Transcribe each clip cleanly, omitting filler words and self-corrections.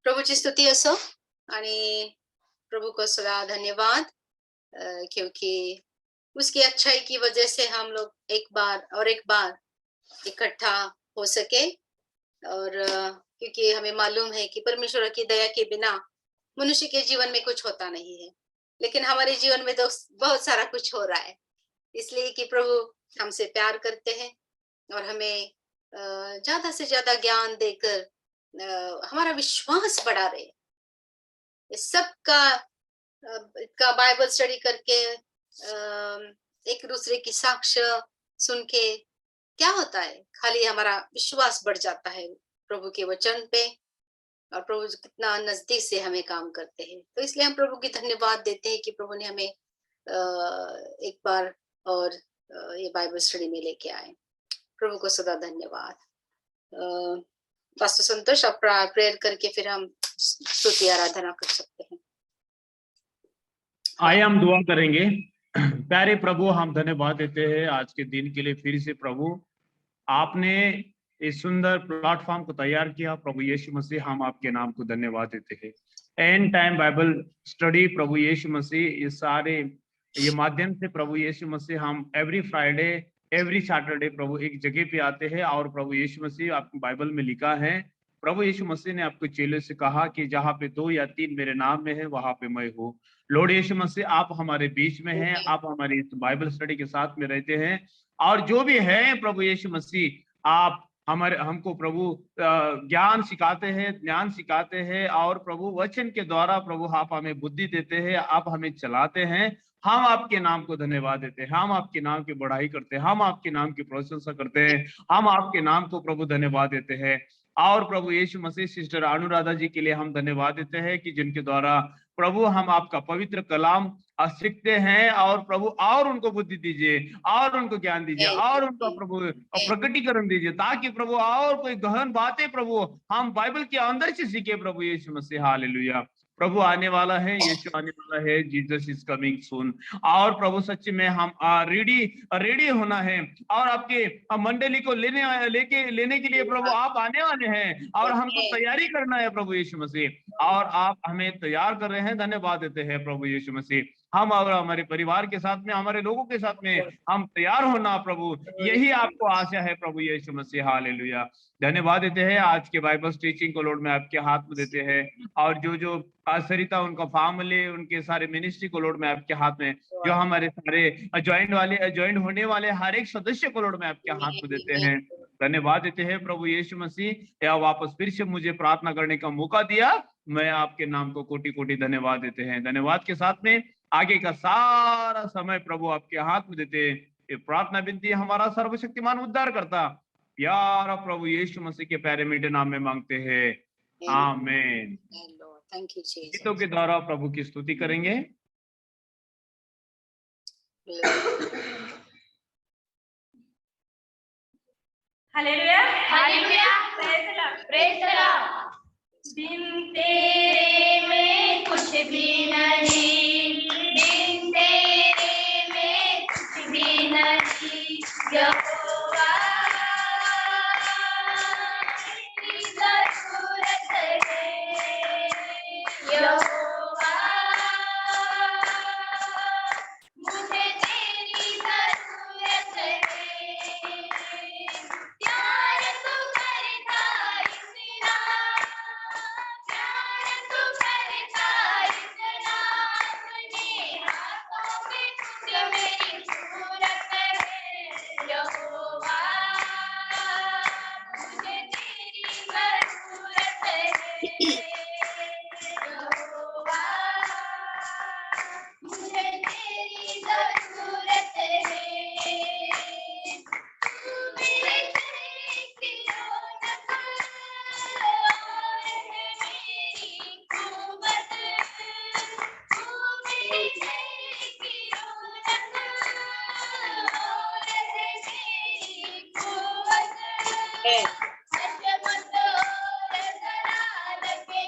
प्रभूची स्तुती असो आणि प्रभु को सदा धन्यवाद क्योंकि उसकी अच्छाई की वजह से हम लोग एक बार इकट्ठा हो सके और क्योंकि हमें मालूम है कि परमेश्वर की दया के बिना मनुष्य के जीवन में कुछ होता नहीं है, लेकिन हमारे जीवन में तो बहुत सारा कुछ हो रहा है। इसलिए कि प्रभु हमसे प्यार करते हैं और हमें ज्यादा से ज्यादा ज्ञान देकर हमारा विश्वास बढ़ा रहे। इस सब का बाइबल स्टडी करके एक दूसरे की साक्ष्य सुन के क्या होता है, खाली हमारा विश्वास बढ़ जाता है प्रभु के वचन पे और प्रभु कितना नजदीक से हमें काम करते हैं। तो इसलिए हम प्रभु की धन्यवाद देते हैं कि प्रभु ने हमें एक बार और ये बाइबल स्टडी में लेके आए। प्रभु को सदा धन्यवाद। पास्टर संतोष आप प्रेयर करके फिर हम स्तुति आराधना कर सकते हैं। आइए हम दुआ करेंगे। प्यारे प्रभु, हम धन्यवाद देते हैं आज के दिन के लिए। फिर से प्रभु, आपने इस सुंदर प्लेटफॉर्म को तैयार किया। प्रभु यीशु मसीह, हम आपके नाम को धन्यवाद देते हैं। एंड टाइम बाइबल स्टडी प्रभु यीशु मसीह, ये माध्यम से प्रभु यीशु मसीह हम एवरी फ्राइडे एवरी सैटरडे प्रभु एक जगह पे आते हैं और प्रभु यीशु मसीह आपको बाइबल में लिखा है, प्रभु यीशु मसीह ने आपको चेले से कहा कि जहाँ पे 2 या 3 मेरे नाम में है वहां पे मैं हूँ। लॉर्ड यीशु मसीह, आप हमारे बीच में हैं, आप हमारी इस बाइबल स्टडी के साथ में रहते हैं और जो भी है प्रभु यीशु मसीह, आप हमको प्रभु ज्ञान सिखाते हैं, ज्ञान सिखाते हैं और प्रभु वचन के द्वारा प्रभु आप हमें बुद्धि देते हैं, आप हमें चलाते हैं। हम आपके नाम को धन्यवाद देते हैं, हम आपके नाम की बढ़ाई करते हैं, हम आपके नाम की प्रशंसा करते हैं, हम आपके नाम को प्रभु धन्यवाद देते हैं। और प्रभु यीशु मसीह सिस्टर अनुराधा जी के लिए हम धन्यवाद देते हैं कि जिनके द्वारा प्रभु हम आपका पवित्र कलाम सीखते हैं और प्रभु और उनको बुद्धि दीजिए और उनको ज्ञान दीजिए और उनका प्रभु प्रकटीकरण दीजिए, ताकि प्रभु और कोई गहन बातें प्रभु हम बाइबल के अंदर से सीखे। प्रभु यीशु मसीह, हालेलुया। प्रभु आने वाला है, यीशु आने वाला है, जीसस इज कमिंग सून। और प्रभु सच्ची में हम रेडी होना है और आपके मंडली को लेने के लिए प्रभु आप आने वाले हैं और हमको तैयारी करना है प्रभु यीशु मसीह, और आप हमें तैयार कर रहे हैं। धन्यवाद देते हैं प्रभु यीशु मसीह। हम और हमारे परिवार के साथ में, हमारे लोगों के साथ में हम तैयार होना प्रभु, यही आपको आशा है प्रभु यीशु मसीह, हालेलुया। धन्यवाद देते हैं आज के बाइबल टीचिंग को लॉर्ड में आपके हाथ में देते हैं, और जो सरिता उनका फैमिली, उनके सारे मिनिस्ट्री को लॉर्ड में आपके हाथ में, जो हमारे सारे ज्वाइन होने वाले हर एक सदस्य को लॉर्ड में आपके हाथ में देते हैं। धन्यवाद देते हैं प्रभु यीशु मसीह, या वापस फिर से मुझे प्रार्थना करने का मौका दिया, मैं आपके नाम को कोटि कोटि धन्यवाद देते हैं। धन्यवाद के साथ में आगे का सारा समय प्रभु आपके हाथ में देते हैं। ये प्रार्थना विनती हमारा सर्वशक्तिमान उद्धार करता प्यारा प्रभु यीशु मसीह के प्यारे मीठे नाम में मांगते हैं, आमीन। Thank you Jesus. गीतों के द्वारा प्रभु की स्तुति करेंगे। Hallelujah, hallelujah, praise the Lord. बिन तेरे में कुछ भी नहीं, बिन तेरे में कुछ भी नहीं, यहोवा तेरी ज़रूरत है, यहोवा मुझे तेरी ज़रूरत है। प्यार तू करता इतना, प्यार तू करता इतना, अपने हाथों में तुझे मेरी सूरत है, यहोवा मुझे तेरी ज़रूरत है, यहोवा मुझे तेरी ज़रूरत है। तू मेरे चेहरे की रौनक और है मेरी क़ुव्वत, तू मेरे चेहरे की रौनक और है मेरी क़ुव्वत। अजमत और जलाल के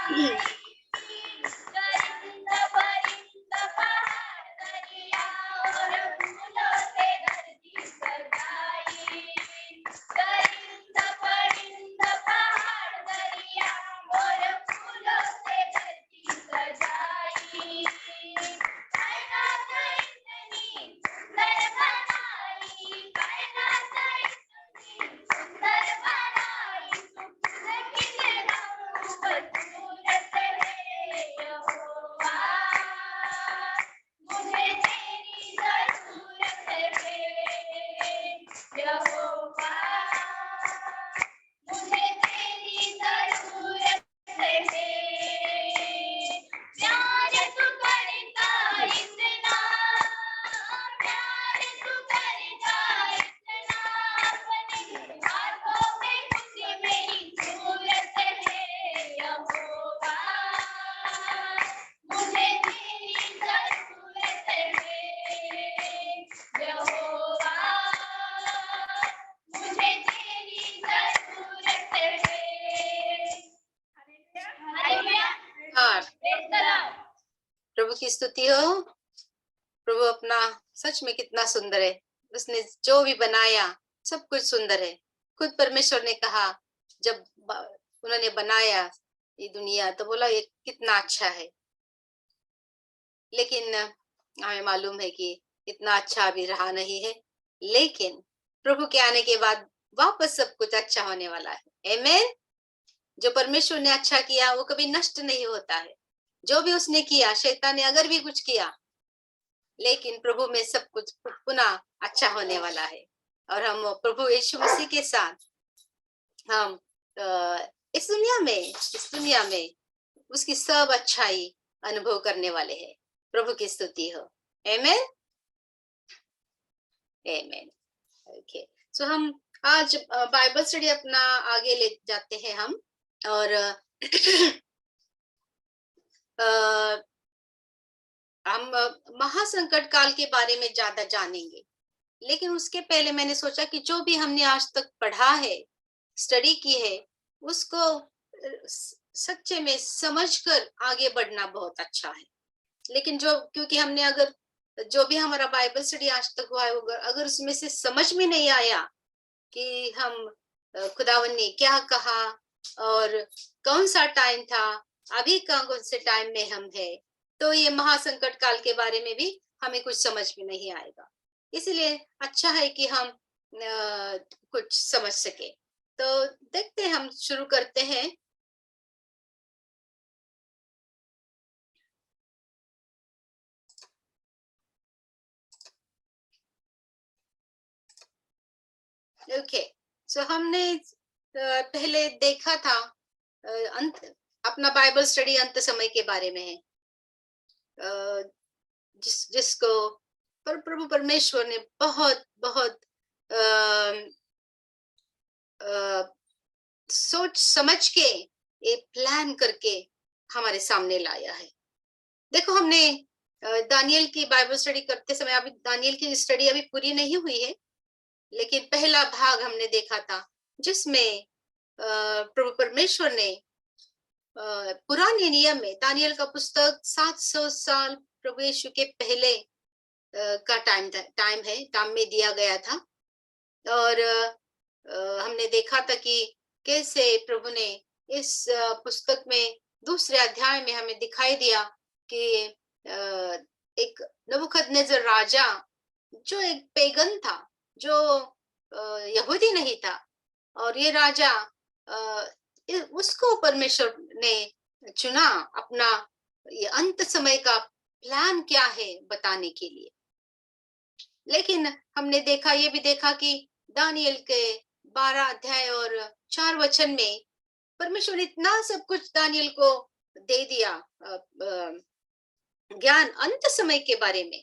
गरिंदा परिंदा पहाड़ दरिया और फूलों से धरती सजाई गरिंदा परिंदा पहाड़ दरिया और फूलों से धरती सजाई कायनात इतनी सुंदर बनाई कायनात इतनी सुंदर बनाई कितने खूबसूरत है यहोवा मुझे तेरी जरूरत है यहोवा मुझे तेरी जरूरत है प्यार तू करता इतना प्यार तू करता इतना अपने हाथों में खुशी मेरी सूरत है यहोवा मुझे तेरी जरूरत है यहोवा मुझे तेरी जरूरत है हालेलुया और प्रेज़ द लॉर्ड प्रभु की स्तुति हो। प्रभु अपना सच में कितना सुंदर है। उसने जो भी बनाया सब कुछ सुंदर है। खुद परमेश्वर ने कहा जब उन्होंने बनाया ये दुनिया तो बोला ये कितना अच्छा है। लेकिन हमें मालूम है कि इतना अच्छा अभी रहा नहीं है। लेकिन प्रभु के आने के बाद वापस सब कुछ अच्छा होने वाला है। आमीन। जो परमेश्वर ने अच्छा किया वो कभी नष्ट नहीं होता है। जो भी उसने किया, शैतान ने अगर भी कुछ किया, लेकिन प्रभु में सब कुछ पुनः अच्छा होने वाला है। और हम प्रभु यीशु मसीह के साथ हम इस दुनिया में उसकी सब अच्छाई अनुभव करने वाले हैं। प्रभु की स्तुति हो। आमीन आमीन। ओके, सो हम आज बाइबल स्टडी अपना आगे ले जाते हैं हम। और हम महासंकट काल के बारे में ज्यादा जानेंगे। लेकिन उसके पहले मैंने सोचा कि जो भी हमने आज तक पढ़ा है, स्टडी की है, उसको सच्चे में समझकर आगे बढ़ना बहुत अच्छा है। लेकिन क्योंकि हमने अगर जो भी हमारा बाइबल स्टडी आज तक हुआ है, अगर उसमें से समझ में नहीं आया कि हम खुदावन ने क्या कहा और कौन सा टाइम था, अभी कौन से टाइम में हम है, तो ये महासंकट काल के बारे में भी हमें कुछ समझ में नहीं आएगा। इसलिए अच्छा है कि हम कुछ समझ सके। तो देखते हैं, हम शुरू करते हैं। ओके, सो हमने पहले देखा था अंत अपना बाइबल स्टडी अंत समय के बारे में है, जिसको प्रभु परमेश्वर ने बहुत बहुत सोच समझ के एक प्लान करके हमारे सामने लाया है। देखो, हमने दानियल की बाइबल स्टडी करते समय, अभी दानियल की स्टडी अभी पूरी नहीं हुई है, लेकिन पहला भाग हमने देखा था जिसमें प्रभु परमेश्वर ने पुराने नियम में दानियल का पुस्तक 700 साल प्रभु यीशु के पहले का टाइम में दिया गया था। और हमने देखा था कि कैसे प्रभु ने इस पुस्तक में दूसरे अध्याय में हमें दिखाई दिया कि एक नबूकदनेस्सर राजा, जो एक पेगन था, जो यहूदी नहीं था, और ये राजा उसको परमेश्वर ने चुना अपना ये अंत समय का प्लान क्या है बताने के लिए। लेकिन हमने देखा, ये भी देखा कि दानियल के 12 अध्याय और 4 वचन में परमेश्वर ने इतना सब कुछ दानियल को दे दिया ज्ञान अंत समय के बारे में,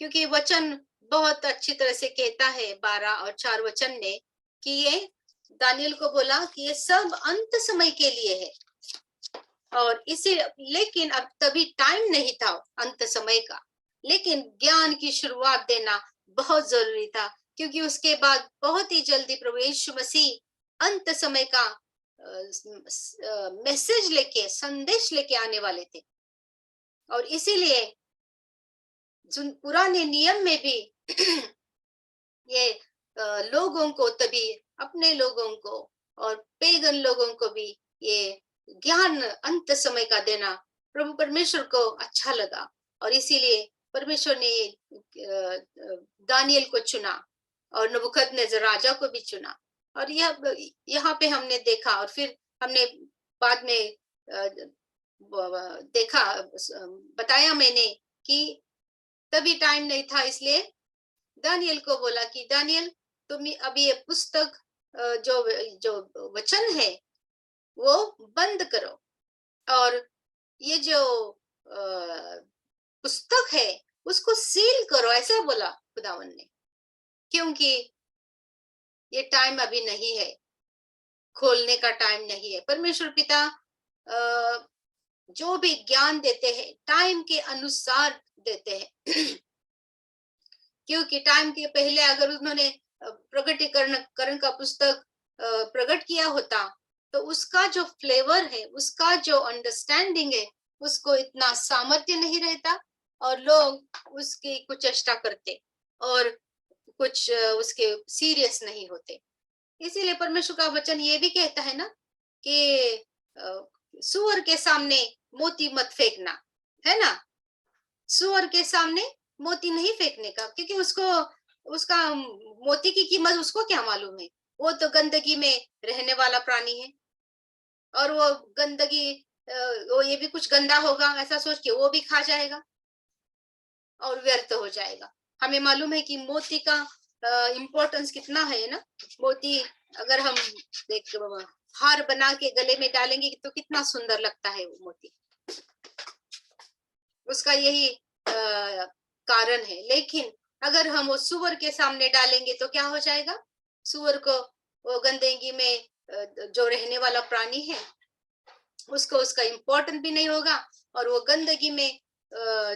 क्योंकि वचन बहुत अच्छी तरह से कहता है 12 और 4 वचन में कि ये दानियल को बोला कि ये सब अंत समय के लिए है। और इसे, लेकिन अब तभी टाइम नहीं था अंत समय का, लेकिन ज्ञान की शुरुआत देना बहुत जरूरी था, क्योंकि उसके बाद बहुत ही जल्दी प्रभु यीशु मसीह अंत समय का मैसेज लेके, संदेश लेके आने वाले थे। और इसीलिए पुराने नियम में भी ये लोगों को, तभी अपने लोगों को और पेगन लोगों को भी ये ज्ञान अंत समय का देना प्रभु परमेश्वर को अच्छा लगा। और इसीलिए परमेश्वर ने दानियल को चुना और नबूकदनेस्सर राजा को भी चुना। और यहाँ पे हमने देखा, और फिर हमने बाद में देखा, बताया मैंने कि तभी टाइम नहीं था, इसलिए दानियल को बोला कि दानियल तुम अभी ये पुस्तक जो वचन है वो बंद करो, और ये जो पुस्तक है उसको सील करो, ऐसा बोला खुदावन ने, क्योंकि ये टाइम अभी नहीं है, खोलने का टाइम नहीं है। परमेश्वर पिता जो भी ज्ञान देते हैं टाइम के अनुसार देते हैं क्योंकि टाइम के पहले अगर उन्होंने प्रकटीकरण का पुस्तक प्रकट किया होता तो उसका जो फ्लेवर है, उसका जो अंडरस्टैंडिंग है, उसको इतना सामर्थ्य नहीं रहता और लोग उसकी कुछ चेष्टा करते और कुछ उसके सीरियस नहीं होते। इसीलिए परमेश्वर का वचन ये भी कहता है ना कि सुअर के सामने मोती मत फेंकना, है ना। सुअर के सामने मोती नहीं फेंकने का, क्योंकि उसका मोती की कीमत उसको क्या मालूम है। वो तो गंदगी में रहने वाला प्राणी है और वो गंदगी वो ये भी कुछ गंदा होगा ऐसा सोच के वो भी खा जाएगा और व्यर्थ हो जाएगा। हमें मालूम है कि मोती का इम्पोर्टेंस कितना है ना। मोती अगर हम एक हार बना के गले में डालेंगे तो कितना सुंदर लगता है वो मोती, उसका यही कारण है। लेकिन अगर हम वो सुअर के सामने डालेंगे तो क्या हो जाएगा, सुअर को वो गंदगी में जो रहने वाला प्राणी है उसको उसका इम्पोर्टेंट भी नहीं होगा और वो गंदगी में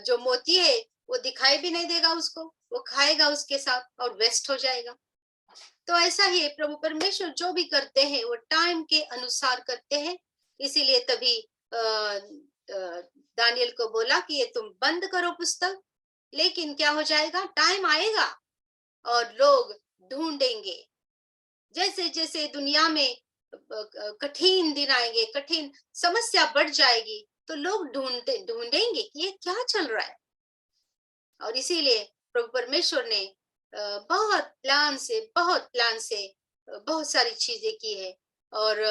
जो मोती है वो दिखाई भी नहीं देगा उसको, वो खाएगा उसके साथ और वेस्ट हो जाएगा। तो ऐसा ही प्रभु परमेश्वर जो भी करते हैं वो टाइम के अनुसार करते हैं। इसीलिए तभी दानियल को बोला कि ये तुम बंद करो पुस्तक, लेकिन क्या हो जाएगा, टाइम आएगा और लोग ढूंढेंगे। जैसे जैसे दुनिया में कठिन दिन आएंगे, कठिन समस्या बढ़ जाएगी तो लोग ढूंढेंगे कि ये क्या चल रहा है। और इसीलिए प्रभु परमेश्वर ने बहुत प्लान से बहुत सारी चीजें की है। और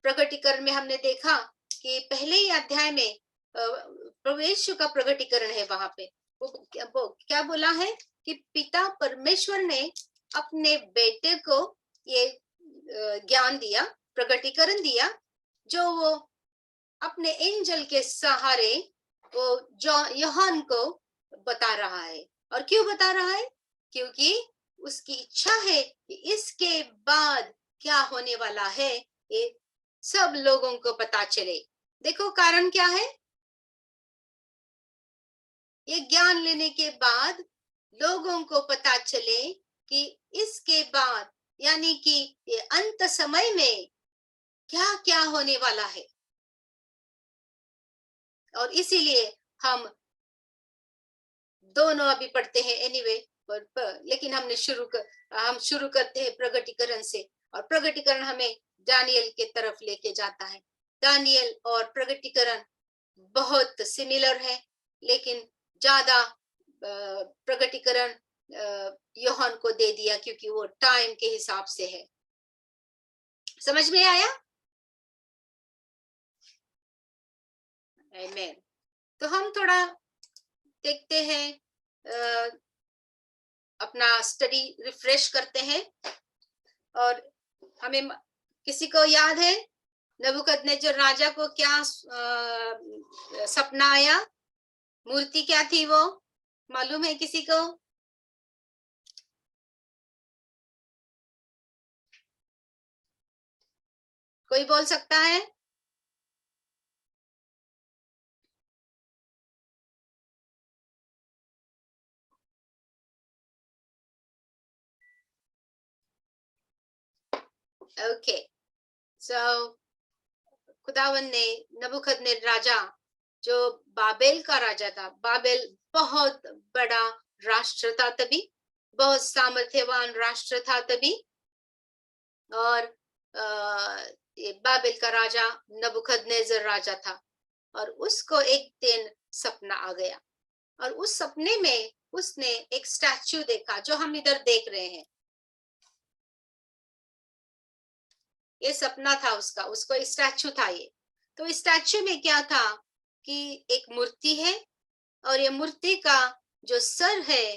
प्रकटीकरण में हमने देखा कि पहले ही अध्याय में प्रभु यीशु का प्रकटीकरण है। वहां पे वो क्या बोला है कि पिता परमेश्वर ने अपने बेटे को ये ज्ञान दिया, प्रकटीकरण दिया, जो वो अपने एंजल के सहारे वो यूहन्ना को बता रहा है। और क्यों बता रहा है, क्योंकि उसकी इच्छा है कि इसके बाद क्या होने वाला है ये सब लोगों को पता चले। देखो कारण क्या है, ये ज्ञान लेने के बाद लोगों को पता चले कि इसके बाद यानी कि ये अंत समय में क्या क्या होने वाला है। और इसीलिए हम दोनों अभी पढ़ते हैं एनीवे, लेकिन हम शुरू करते हैं प्रकटीकरण से, और प्रकटीकरण हमें दानियल के तरफ लेके जाता है। दानियल और प्रकटीकरण बहुत सिमिलर है, लेकिन ज्यादा प्रकटीकरण यूहन्ना को दे दिया क्योंकि वो टाइम के हिसाब से है। समझ में आया? आमीन। तो हम थोड़ा देखते हैं, अपना स्टडी रिफ्रेश करते हैं। और हमें किसी को याद है नबूकदनेस्सर राजा को क्या सपना आया, मूर्ति क्या थी वो मालूम है किसी को? कोई बोल सकता है? ओके, So खुदावन ने नबूकदनेस्सर राजा जो बाबेल का राजा था, बाबेल बहुत बड़ा राष्ट्र था तभी, बहुत सामर्थ्यवान राष्ट्र था तभी, और ये बाबेल का राजा नबूकदनेस्सर राजा था, और उसको एक दिन सपना आ गया, और उस सपने में उसने एक स्टैच्यू देखा जो हम इधर देख रहे हैं। ये सपना था उसका, उसको एक स्टैच्यू था ये। तो इस स्टैच्यू में क्या था कि एक मूर्ति है, और ये मूर्ति का जो सर है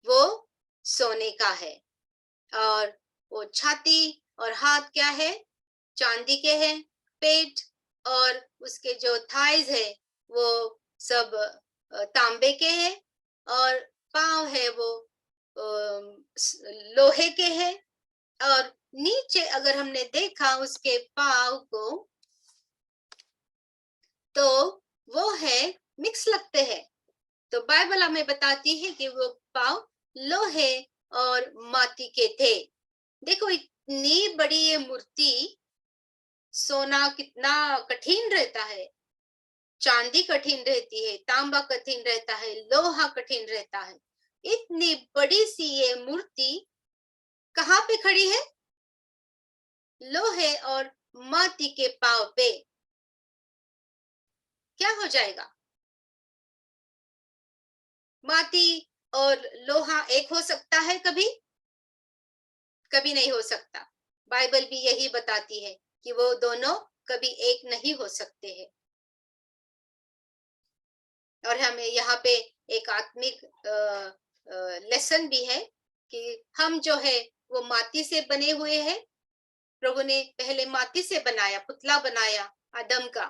वो सोने का है, और वो छाती और हाथ क्या है, चांदी के हैं, पेट और उसके जो थाइज है वो सब तांबे के हैं, और पांव है वो लोहे के हैं, और नीचे अगर हमने देखा उसके पांव को तो वो है मिक्स लगते हैं। तो बाइबल हमें बताती है कि वो पांव लोहे और माटी के थे। देखो इतनी बड़ी ये मूर्ति, सोना कितना कठिन रहता है, चांदी कठिन रहती है, तांबा कठिन रहता है, लोहा कठिन रहता है। इतनी बड़ी सी ये मूर्ति कहाँ पे खड़ी है? लोहे और माटी के पांव पे। क्या हो जाएगा? माटी और लोहा एक हो सकता है कभी? कभी नहीं हो सकता। बाइबल भी यही बताती है कि वो दोनों कभी एक नहीं हो सकते हैं। और हमें यहाँ पे एक आत्मिक लेसन भी है कि हम जो है वो माटी से बने हुए हैं। प्रभु ने पहले माटी से बनाया, पुतला बनाया आदम का,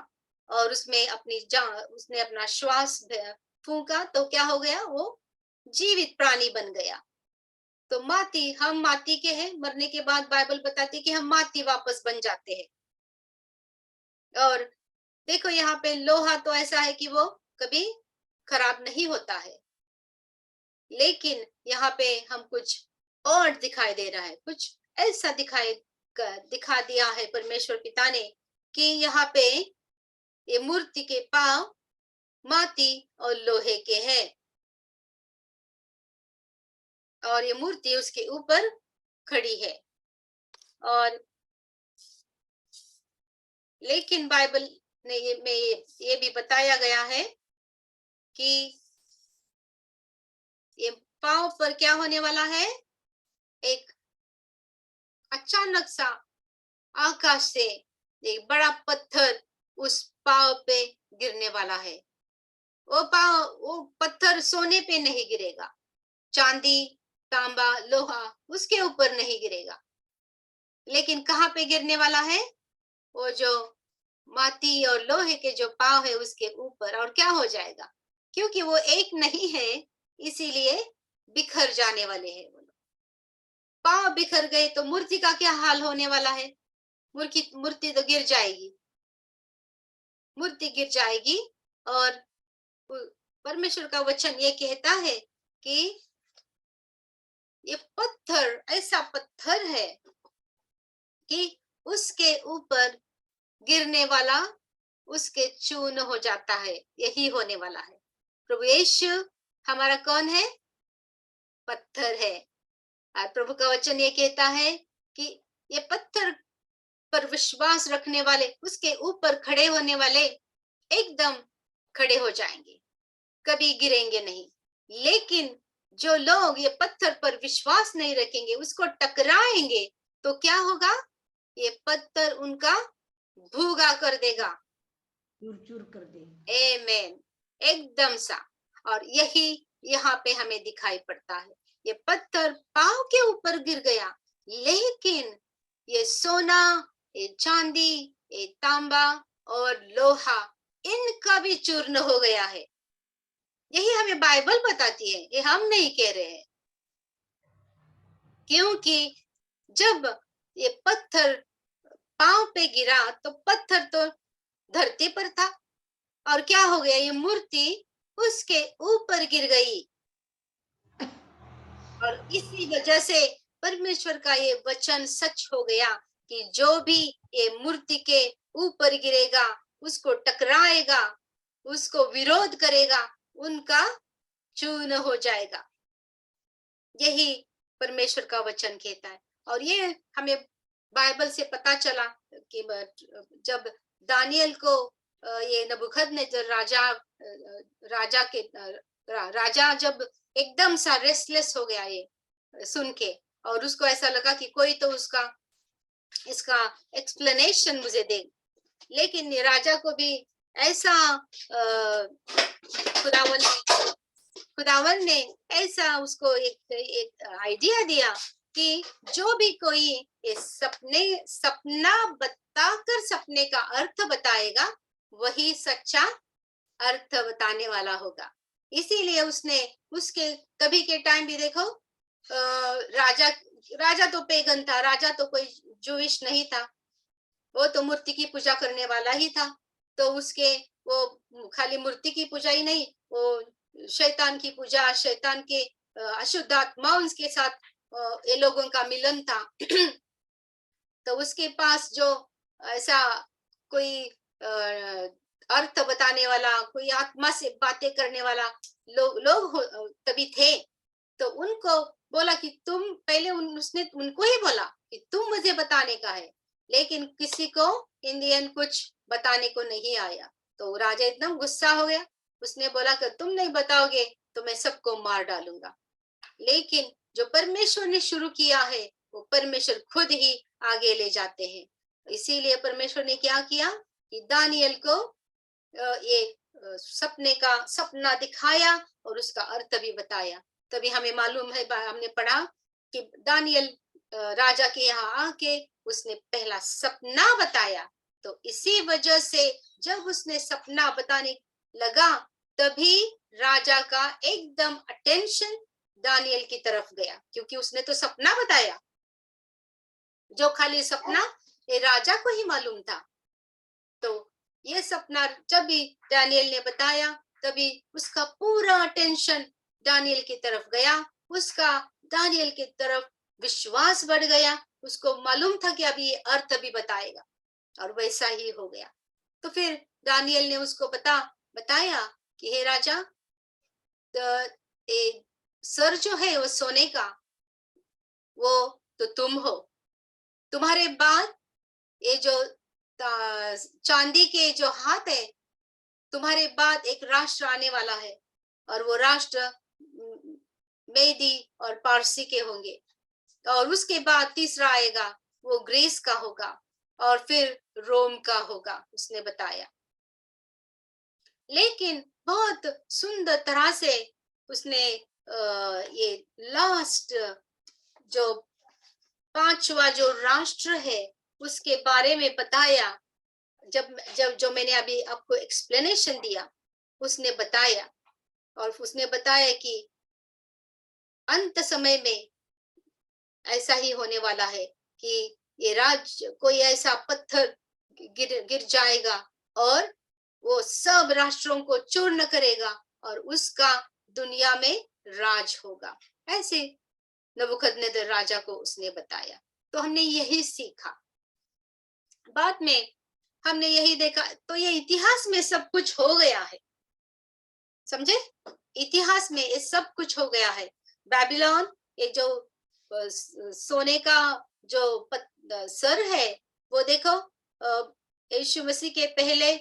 और उसमें उसने अपना श्वास फूंका, तो क्या हो गया? वो जीवित प्राणी बन गया। तो माटी, हम माटी के हैं, मरने के बाद बाइबल बताती है कि हम माटी वापस बन जाते हैं। और देखो यहाँ पे लोहा तो ऐसा है कि वो कभी खराब नहीं होता है, लेकिन यहाँ पे हम कुछ और दिखाई दे रहा है, कुछ ऐसा दिखा दिया है परमेश्वर पिता ने कि यहाँ पे ये मूर्ति के पांव माटी और लोहे के हैं, और ये मूर्ति उसके ऊपर खड़ी है। और लेकिन बाइबल ने ये भी बताया गया है कि ये पांव पर क्या होने वाला है? एक अचानक सा आकाश से एक बड़ा पत्थर उस पांव पे गिरने वाला है। वो पत्थर सोने पे नहीं गिरेगा, चांदी, तांबा, लोहा उसके ऊपर नहीं गिरेगा, लेकिन कहाँ पे गिरने वाला है? वो जो माटी और लोहे के जो पांव है उसके ऊपर। और क्या हो जाएगा? क्योंकि वो एक नहीं है, इसीलिए बिखर जाने वाले हैं। पांव बिखर गए तो मूर्ति का क्या हाल होने वाला है? मूर्ति तो गिर जाएगी, मूर्ति गिर जाएगी। और परमेश्वर का वचन ये कहता है कि ये पत्थर ऐसा पत्थर है कि उसके ऊपर गिरने वाला उसके चूर्ण हो जाता है। यही होने वाला है। प्रभु यीशु हमारा कौन है? पत्थर है। और प्रभु का वचन ये कहता है कि ये पत्थर पर विश्वास रखने वाले, उसके ऊपर खड़े होने वाले एकदम खड़े हो जाएंगे, कभी गिरेंगे नहीं। लेकिन जो लोग ये पत्थर पर विश्वास नहीं रखेंगे, उसको टकराएंगे, तो क्या होगा? ये पत्थर उनका भूगा कर देगा, चूर चूर कर दे। आमेन, एकदम सा। और यही यहाँ पे हमें दिखाई पड़ता है। ये पत्थर पांव के ऊपर गिर गया, लेकिन ये सोना, ये चांदी, ये तांबा और लोहा, इनका भी चूर्ण हो गया है। यही हमें बाइबल बताती है, ये हम नहीं कह रहे हैं। क्योंकि जब ये पत्थर पांव पे गिरा तो पत्थर तो धरती पर था, और क्या हो गया? ये मूर्ति उसके ऊपर गिर गई। और इसी वजह से परमेश्वर का ये वचन सच हो गया कि जो भी ये मूर्ति के ऊपर गिरेगा, उसको टकराएगा, उसको विरोध करेगा, उनका चूर्ण हो जाएगा। यही परमेश्वर का वचन कहता है। और ये हमें बाइबल से पता चला कि जब दानियल को ये नबूकदनेस्सर राजा जब एकदम सा रेस्टलेस हो गया ये सुन के, और उसको ऐसा लगा कि कोई तो इसका एक्सप्लेनेशन मुझे दे, लेकिन राजा को भी ऐसा खुदावन ने ऐसा उसको एक आइडिया दिया कि जो भी कोई ये सपना बताकर सपने का अर्थ बताएगा, वही सच्चा अर्थ बताने वाला होगा। इसीलिए उसने उसके कभी के टाइम भी देखो, राजा तो पेगन था, राजा तो कोई जूइश नहीं था, वो तो मूर्ति की पूजा करने वाला ही था। तो उसके वो खाली मूर्ति की पूजा ही नहीं, वो शैतान की पूजा, शैतान के अशुद्ध आत्माओं के साथ ये लोगों का मिलन था। तो उसके पास जो ऐसा कोई अर्थ बताने वाला, कोई आत्मा से बातें करने वाला लोग तभी थे। तो उनको बोला कि तुम पहले उसने उनको ही बोला कि तुम मुझे बताने का है, लेकिन किसी को इन दी एंड कुछ बताने को नहीं आया। तो राजा एकदम गुस्सा हो गया, उसने बोला कि तुम नहीं बताओगे तो मैं सबको मार डालूंगा। लेकिन जो परमेश्वर ने शुरू किया है, वो परमेश्वर खुद ही आगे ले जाते हैं। इसीलिए परमेश्वर ने क्या किया कि दानियल को ये सपने का सपना दिखाया और उसका अर्थ भी बताया। तभी हमें मालूम है, हमने पढ़ा कि दानियल राजा के यहाँ आके उसने पहला सपना बताया। तो इसी वजह से जब उसने सपना बताने लगा, तभी राजा का एकदम अटेंशन दानियल की तरफ गया, क्योंकि उसने तो सपना बताया। जो खाली सपना ये राजा को ही मालूम था। तो ये सपना जब भी दानियल ने बताया, तभी उसका पूरा अटेंशन दानियल की तरफ गया, उसका दानियल की तरफ विश्वास बढ़ गया। उसको मालूम था कि अभी ये अर्थ भी बताएगा, और वैसा ही हो गया। तो फिर दानियल ने उसको बताया कि हे राजा, सर जो है वो सोने का, वो तो तुम हो। तुम्हारे बाद ये जो चांदी के जो हाथ है, तुम्हारे बाद एक राष्ट्र आने वाला है, और वो राष्ट्र मेदी और पारसी के होंगे। और उसके बाद तीसरा आएगा, वो ग्रीस का होगा, और फिर रोम का होगा, उसने बताया। लेकिन बहुत सुंदर तरह से उसने ये लास्ट जो पांचवा जो राष्ट्र है उसके बारे में बताया। जब जो मैंने अभी आपको एक्सप्लेनेशन दिया, उसने बताया, और उसने बताया कि अंत समय में ऐसा ही होने वाला है कि ये राज्य कोई ऐसा पत्थर गिर जाएगा और वो सब राष्ट्रों को चूर्ण करेगा, और उसका दुनिया में राज होगा। ऐसे नबूकदनेस्सर राजा को उसने बताया। तो हमने यही सीखा। बाद में हमने यही देखा, तो ये इतिहास में सब कुछ हो गया है, समझे? इतिहास में ये सब कुछ हो गया है। बेबीलोन, ये जो सोने का जो सर है, वो देखो यीशु मसीह के पहले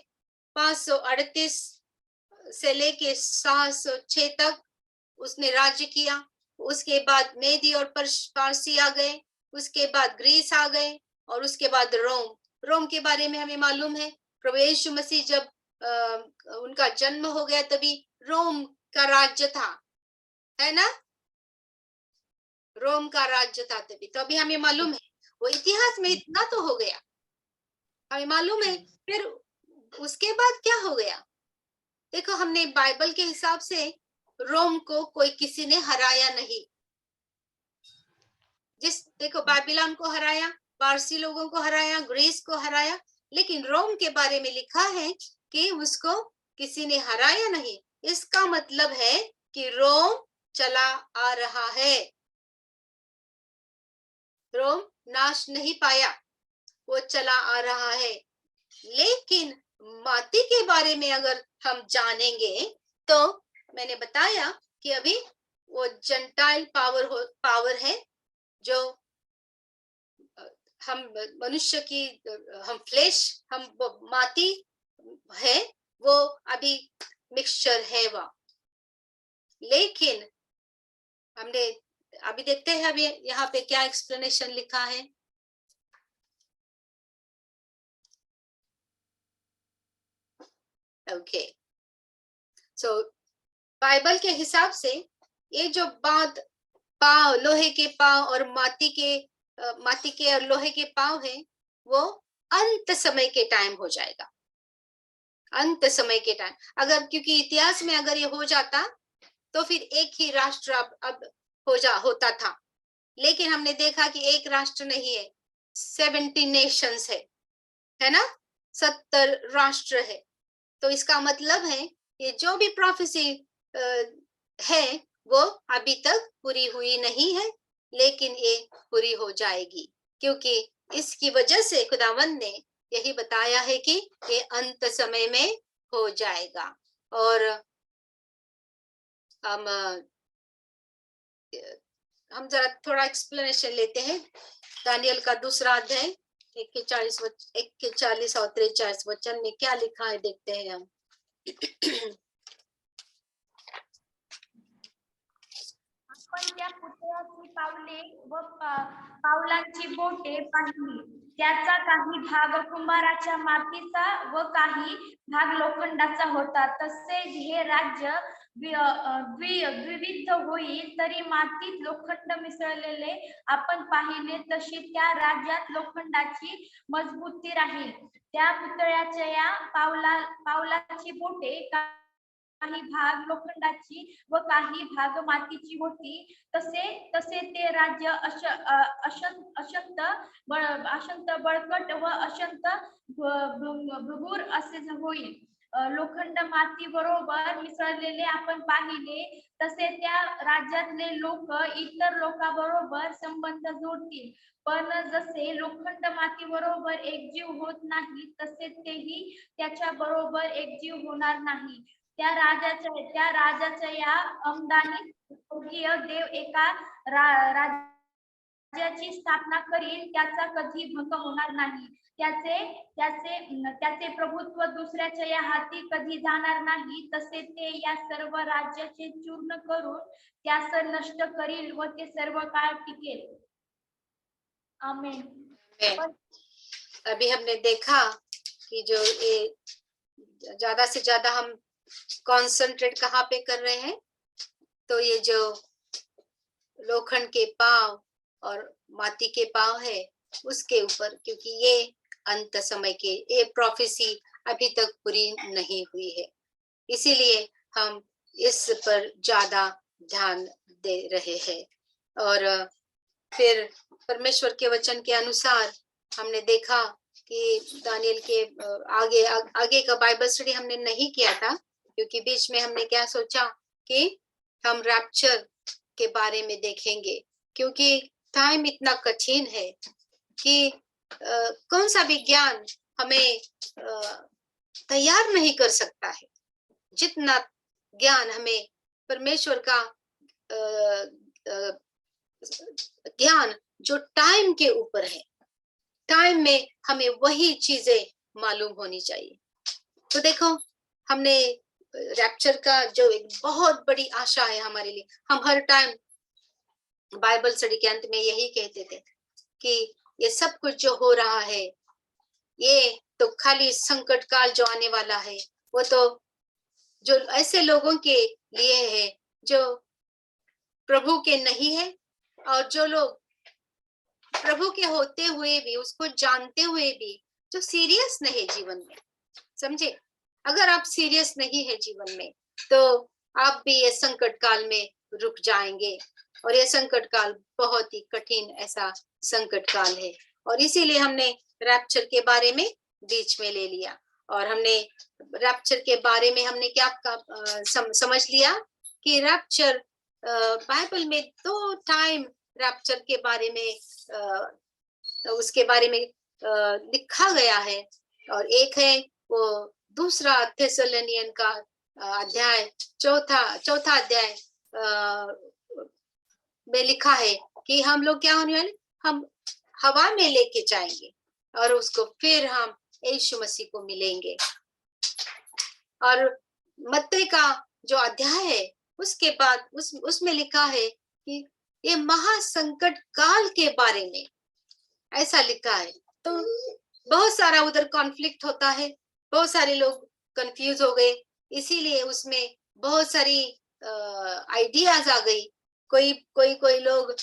538 से लेके 706 तक उसने राज्य किया। उसके बाद मेदी और पारसी आ गए, उसके बाद ग्रीस आ गए, और उसके बाद रोम के बारे में हमें मालूम है। प्रभु यीशु मसीह जब उनका जन्म हो गया, तभी रोम का राज्य था, है ना? रोम का राज्य था तभी। तो अभी हमें मालूम है, वो इतिहास में इतना तो हो गया, हमें मालूम है। फिर उसके बाद क्या हो गया? देखो, हमने बाइबल के हिसाब से रोम को कोई किसी ने हराया नहीं। देखो, बेबीलोन को हराया, पारसी लोगों को हराया, ग्रीस को हराया, लेकिन रोम के बारे में लिखा है कि उसको किसी ने हराया नहीं। इसका मतलब है कि रोम चला आ रहा है, रोम नाश नहीं पाया। वो चला आ रहा है। लेकिन माती के बारे में अगर हम जानेंगे तो मैंने बताया कि अभी वो जेंटाइल पावर है, जो हम मनुष्य की हम फ्लेश, हम माटी है, वो अभी मिक्सचर है वह। लेकिन हमने अभी देखते हैं अभी यहाँ पे क्या एक्सप्लेनेशन लिखा है। ओके, सो बाइबल के हिसाब से ये जो बात पाव, लोहे के पाव और माटी के और लोहे के पाव है, वो अंत समय के टाइम हो जाएगा। अंत समय के टाइम, अगर क्योंकि इतिहास में अगर ये हो जाता तो फिर एक ही राष्ट्र अब होता था। लेकिन हमने देखा कि एक राष्ट्र नहीं है, 70 नेशंस है ना, 70 राष्ट्र है। तो इसका मतलब है ये जो भी प्रोफेसी है वो अभी तक पूरी हुई नहीं है, लेकिन ये पूरी हो जाएगी, क्योंकि इसकी वजह से खुदावंद ने यही बताया है कि ये अंत समय में हो जाएगा। और हम जरा थोड़ा एक्सप्लेनेशन लेते हैं। दानियल का दूसरा अध्याय 41 और 43 वचन में क्या लिखा है, देखते हैं हम। आपण त्या पुतळ्याची पावले व पावलांची बोटे पाहिली, त्याचा काही भाग कुंभाराच्या मातीचा व काही भाग लोखंडाचा होता। तसेच हे राज्य द्विविध होईल, तरी मातीत लोखंड मिसळलेले आपण पाहिले, तशी त्या राज्यात लोखंडाची मजबूती राहील। त्या पुतळ्याच्या या पावलाची बोटे काही भाग लोखंडाची व काही भाग मातीची होती। तसे ते राज्य अशंत बळकट व अशंत भगूर असे होईल। लोखंड माती बरोबर मिसळलेले आपण पाहिले, तसे त्या राज्यातले लोक इतर लोकांबरोबर संबंध जोडतील। पण जसे लोखंड माती बरोबर एकजीव होत नाही, तसे तेही त्याच्या बरोबर एकजीव होणार नाही। त्या राजाच्या या आमदानी स्वर्गीय देव एका राज्याची स्थापना करील, त्याचा कधी भंग होणार नाही। त्याचे प्रभुत्व दुसऱ्याच्या या हाती कधी जाणार नाही। तसे ते या सर्व राज्याचे चूर्ण करून त्यास नष्ट करील व ते सर्व काळ टिकेल। आमेन। अभी हमने देखा कि जो ये ज्यादा से ज्यादा हम कॉन्सेंट्रेट कहाँ पे कर रहे हैं, तो ये जो लोखंड के पाव और माटी के पाव है उसके ऊपर, क्योंकि ये अंत समय के ये प्रोफेसी अभी तक पूरी नहीं हुई है, इसीलिए हम इस पर ज्यादा ध्यान दे रहे हैं। और फिर परमेश्वर के वचन के अनुसार हमने देखा कि दानियल के आगे का बाइबल स्टडी हमने नहीं किया था, क्योंकि बीच में हमने क्या सोचा कि हम रैप्चर के बारे में देखेंगे, क्योंकि टाइम इतना कठिन है कि कौन सा भी ज्ञान हमें तैयार नहीं कर सकता है, जितना ज्ञान हमें परमेश्वर का ज्ञान जो टाइम के ऊपर है, टाइम में हमें वही चीजें मालूम होनी चाहिए। तो देखो, हमने रैप्चर का जो एक बहुत बड़ी आशा है हमारे लिए, हम हर टाइम बाइबल स्टडी के अंत में यही कहते थे कि ये सब कुछ जो हो रहा है, ये तो खाली संकट काल जो आने वाला है, वो तो जो ऐसे लोगों के लिए है जो प्रभु के नहीं है, और जो लोग प्रभु के होते हुए भी, उसको जानते हुए भी जो सीरियस नहीं है जीवन में। समझे, अगर आप सीरियस नहीं है जीवन में, तो आप भी ये संकट काल में रुक जाएंगे, और ये संकट काल बहुत ही कठिन ऐसा संकट काल है। और इसीलिए हमने रैप्चर के बारे में बीच में ले लिया, और हमने रैप्चर के बारे में हमने क्या समझ लिया कि रैप्चर बाइबल में 2 टाइम रैप्चर के बारे में उसके बारे में लिखा गया है, और एक है वो दूसरा थेसलोनियन का अध्याय चौथा अध्याय में लिखा है कि हम लोग क्या होने वाले, हम हवा में लेके जाएंगे और उसको फिर हम यीशु मसीह को मिलेंगे। और मत्ती का जो अध्याय है उसके बाद उसमें लिखा है कि ये महासंकट काल के बारे में ऐसा लिखा है। तो बहुत सारा उधर कॉन्फ्लिक्ट होता है, बहुत सारे लोग कंफ्यूज हो गए, इसीलिए उसमें बहुत सारी आइडियाज आ गई। कोई लोग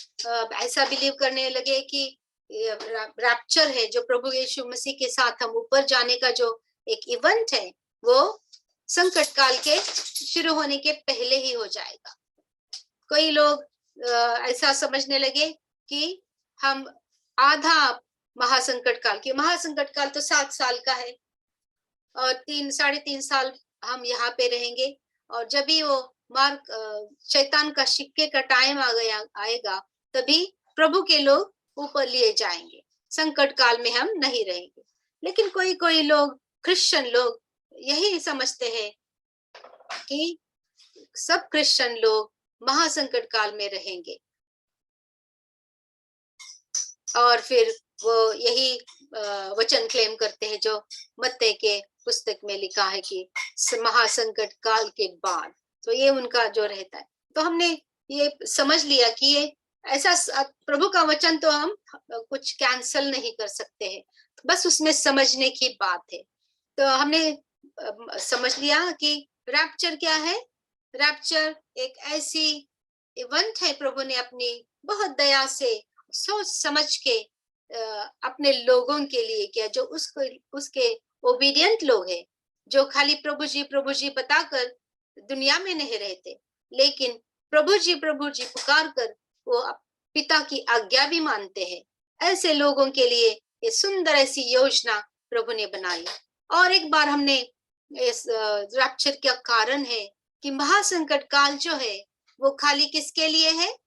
ऐसा बिलीव करने लगे कि रैप्चर है, जो प्रभु यीशु मसीह के साथ हम ऊपर जाने का जो एक इवेंट है, वो संकट काल के शुरू होने के पहले ही हो जाएगा। कोई लोग ऐसा समझने लगे कि हम आधा महासंकट काल तो 7 साल का है और 3-3.5 साल हम यहाँ पे रहेंगे, और जब भी वो शैतान का सिक्के का टाइम आएगा तभी प्रभु के लोग ऊपर लिए जाएंगे, संकट काल में हम नहीं रहेंगे। लेकिन कोई लोग, क्रिश्चियन लोग यही समझते हैं कि सब क्रिश्चियन लोग महासंकट काल में रहेंगे, और फिर वो यही वचन क्लेम करते हैं जो मत्ती के पुस्तक में लिखा है कि महासंकट काल के बाद, तो ये उनका जो रहता है। तो हमने ये समझ लिया कि ये ऐसा प्रभु का वचन तो हम कुछ कैंसल नहीं कर सकते हैं, बस उसमें समझने की बात है। तो हमने समझ लिया कि रैप्चर क्या है। रैप्चर एक ऐसी इवेंट है, प्रभु ने अपनी बहुत दया से सोच समझ के अपने लोगों के लिए किया, जो उसके ओबीडियंट लोग हैं, जो खाली प्रभु जी बताकर दुनिया में नहीं रहते, लेकिन प्रभु जी पुकार कर वो पिता की आज्ञा भी मानते हैं। ऐसे लोगों के लिए ये सुंदर ऐसी योजना प्रभु ने बनाई। और एक बार हमने इस रैप्चर का कारण है कि महासंकट काल जो है वो खाली किसके लिए है,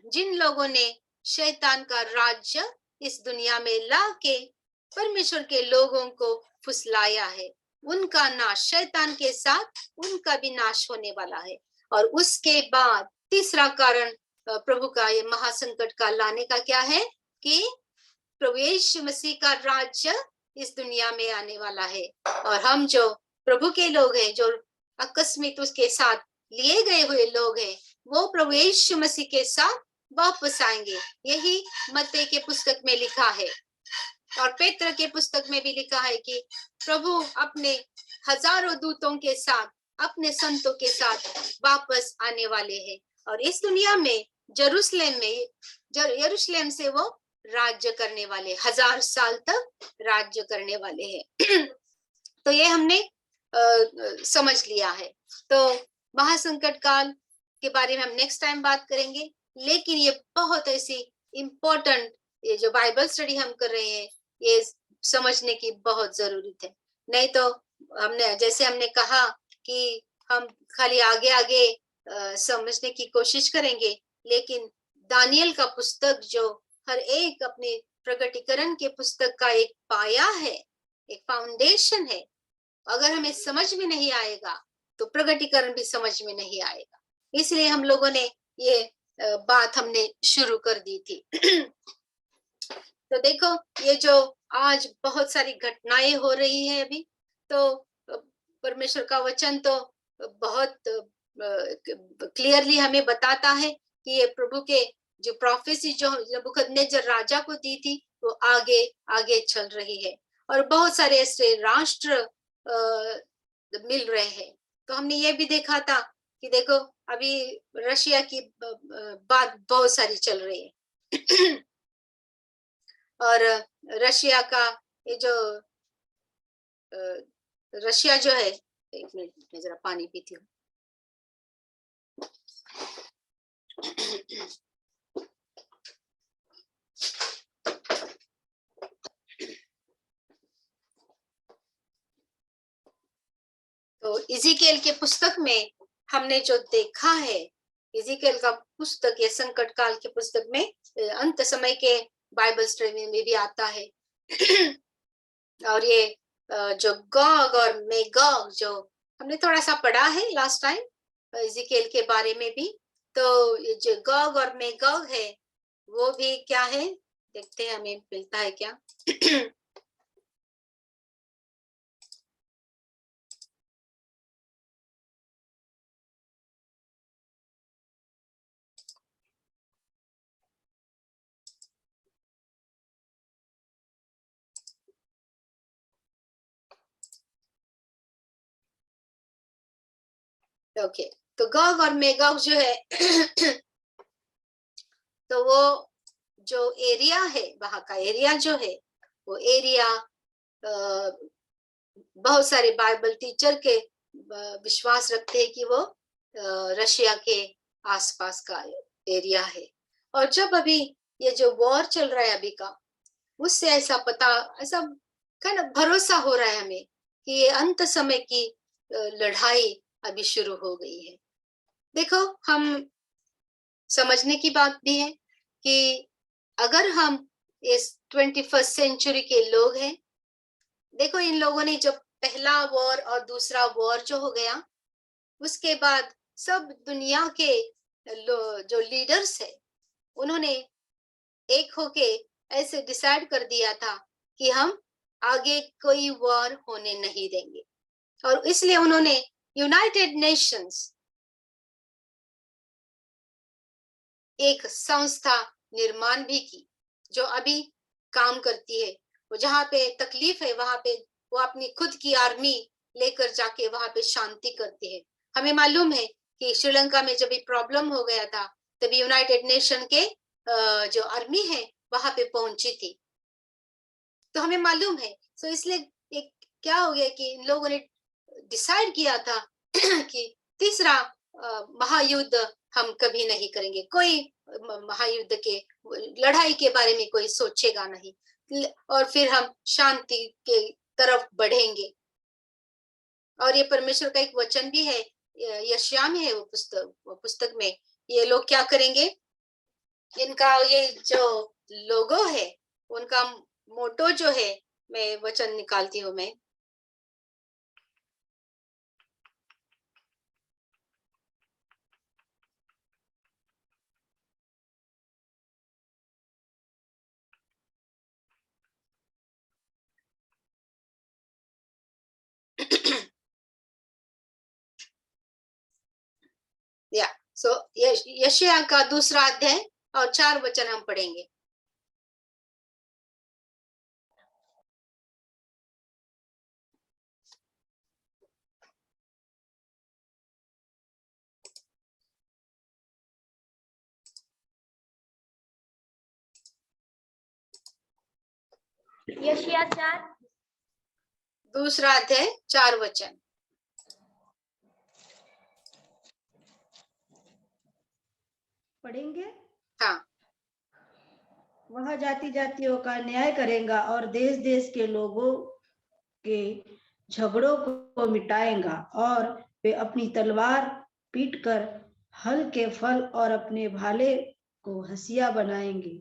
जिन लोगों ने शैतान का राज्य इस दुनिया में ला के परमेश्वर के लोगों को फुसलाया है, उनका नाश, शैतान के साथ उनका भी नाश होने वाला है। और उसके बाद तीसरा कारण प्रभु का ये महासंकट का लाने का क्या है कि प्रभु यीशु मसीह का राज्य इस दुनिया में आने वाला है, और हम जो प्रभु के लोग हैं, जो आकस्मिक उसके साथ लिए गए हुए लोग हैं, वो प्रभु यीशु मसीह के साथ वापस आएंगे। यही मत्ती के पुस्तक में लिखा है, और पेत्र के पुस्तक में भी लिखा है कि प्रभु अपने हजारों दूतों के साथ, अपने संतों के साथ वापस आने वाले हैं, और इस दुनिया में यरूशलेम से वो राज्य करने वाले, 1000 साल तक राज्य करने वाले हैं। तो ये हमने समझ लिया है। तो महासंकट काल के बारे में हम नेक्स्ट टाइम बात करेंगे, लेकिन ये बहुत ऐसी इम्पोर्टेंट, ये जो बाइबल स्टडी हम कर रहे हैं, ये समझने की बहुत जरूरत है। नहीं तो जैसे हमने कहा कि हम खाली आगे समझने की कोशिश करेंगे, लेकिन दानियल का पुस्तक जो हर एक अपने प्रकटीकरण के पुस्तक का एक पाया है, एक फाउंडेशन है, अगर हमें समझ में नहीं आएगा तो प्रकटीकरण भी समझ में नहीं आएगा। इसलिए हम लोगों ने ये बात हमने शुरू कर दी थी। तो देखो, ये जो आज बहुत सारी घटनाएं हो रही है अभी, तो परमेश्वर का वचन तो बहुत क्लियरली हमें बताता है कि ये प्रभु के जो प्रोफेसी जो नबूकदनेस्सर राजा को दी थी, वो आगे आगे चल रही है, और बहुत सारे ऐसे राष्ट्र मिल रहे हैं। तो हमने ये भी देखा था कि देखो, अभी रशिया की बात बहुत सारी चल रही है। और रशिया का ये जो रशिया जो है, एक मिनट मैं जरा पानी पीती हूँ। तो इज़ीकेल के पुस्तक में हमने जो देखा है, इज़ीकेल का पुस्तक, ये संकट काल के पुस्तक में अंत समय के बाइबल स्टडी में भी आता है। और ये जो गॉग और मेगॉग जो हमने थोड़ा सा पढ़ा है लास्ट टाइम इज़ेकिएल के बारे में भी, तो ये जो गॉग और मेगॉग है वो भी क्या है, देखते हैं हमें मिलता है क्या। ओके, तो गॉग और मेगॉग जो है तो वो जो एरिया है, वहां का एरिया जो है वो एरिया बहुत सारे बाइबल टीचर के विश्वास रखते हैं कि वो रशिया के आसपास का एरिया है। और जब अभी ये जो वॉर चल रहा है अभी का, उससे ऐसा kind of भरोसा हो रहा है हमें कि ये अंत समय की लड़ाई अभी शुरू हो गई है। देखो, हम समझने की बात भी है कि अगर हम इस 21st सेंचुरी के लोग हैं, देखो इन लोगों ने जब पहला वॉर और दूसरा वॉर जो हो गया, उसके बाद सब दुनिया के जो लीडर्स है उन्होंने एक होके ऐसे डिसाइड कर दिया था कि हम आगे कोई वॉर होने नहीं देंगे। और इसलिए उन्होंने यूनाइटेड नेशंस एक संस्था निर्माण भी की जो अभी काम करती है। वो जहाँ पे तकलीफ है वहां पे वो अपनी खुद की आर्मी लेकर जाके वहां पे शांति करती है। हमें मालूम है कि श्रीलंका में जब भी प्रॉब्लम हो गया था तभी यूनाइटेड नेशन के जो आर्मी है वहां पे पहुंची थी, तो हमें मालूम है। सो इसलिए एक क्या हो गया कि इन लोगों ने डिसाइड किया था कि तीसरा महायुद्ध हम कभी नहीं करेंगे, कोई महायुद्ध के लड़ाई के बारे में कोई सोचेगा नहीं, और फिर हम शांति के तरफ बढ़ेंगे। और ये परमेश्वर का एक वचन भी है, यशायाह में है वो पुस्तक में, ये लोग क्या करेंगे, इनका ये जो लोगो है उनका मोटो जो है, मैं वचन निकालती हूँ मैं। सो यशायाह का दूसरा अध्याय और 4 वचन हम पढ़ेंगे। यशिया 4 दूसरा अध्याय 4 वचन। पढ़ेंगे। हाँ, वह जाति जातियों का न्याय करेगा और देश देश के लोगों के झगड़ों को मिटाएगा, और वे अपनी तलवार पीटकर हल के फल और अपने भाले को हंसिया बनाएंगे।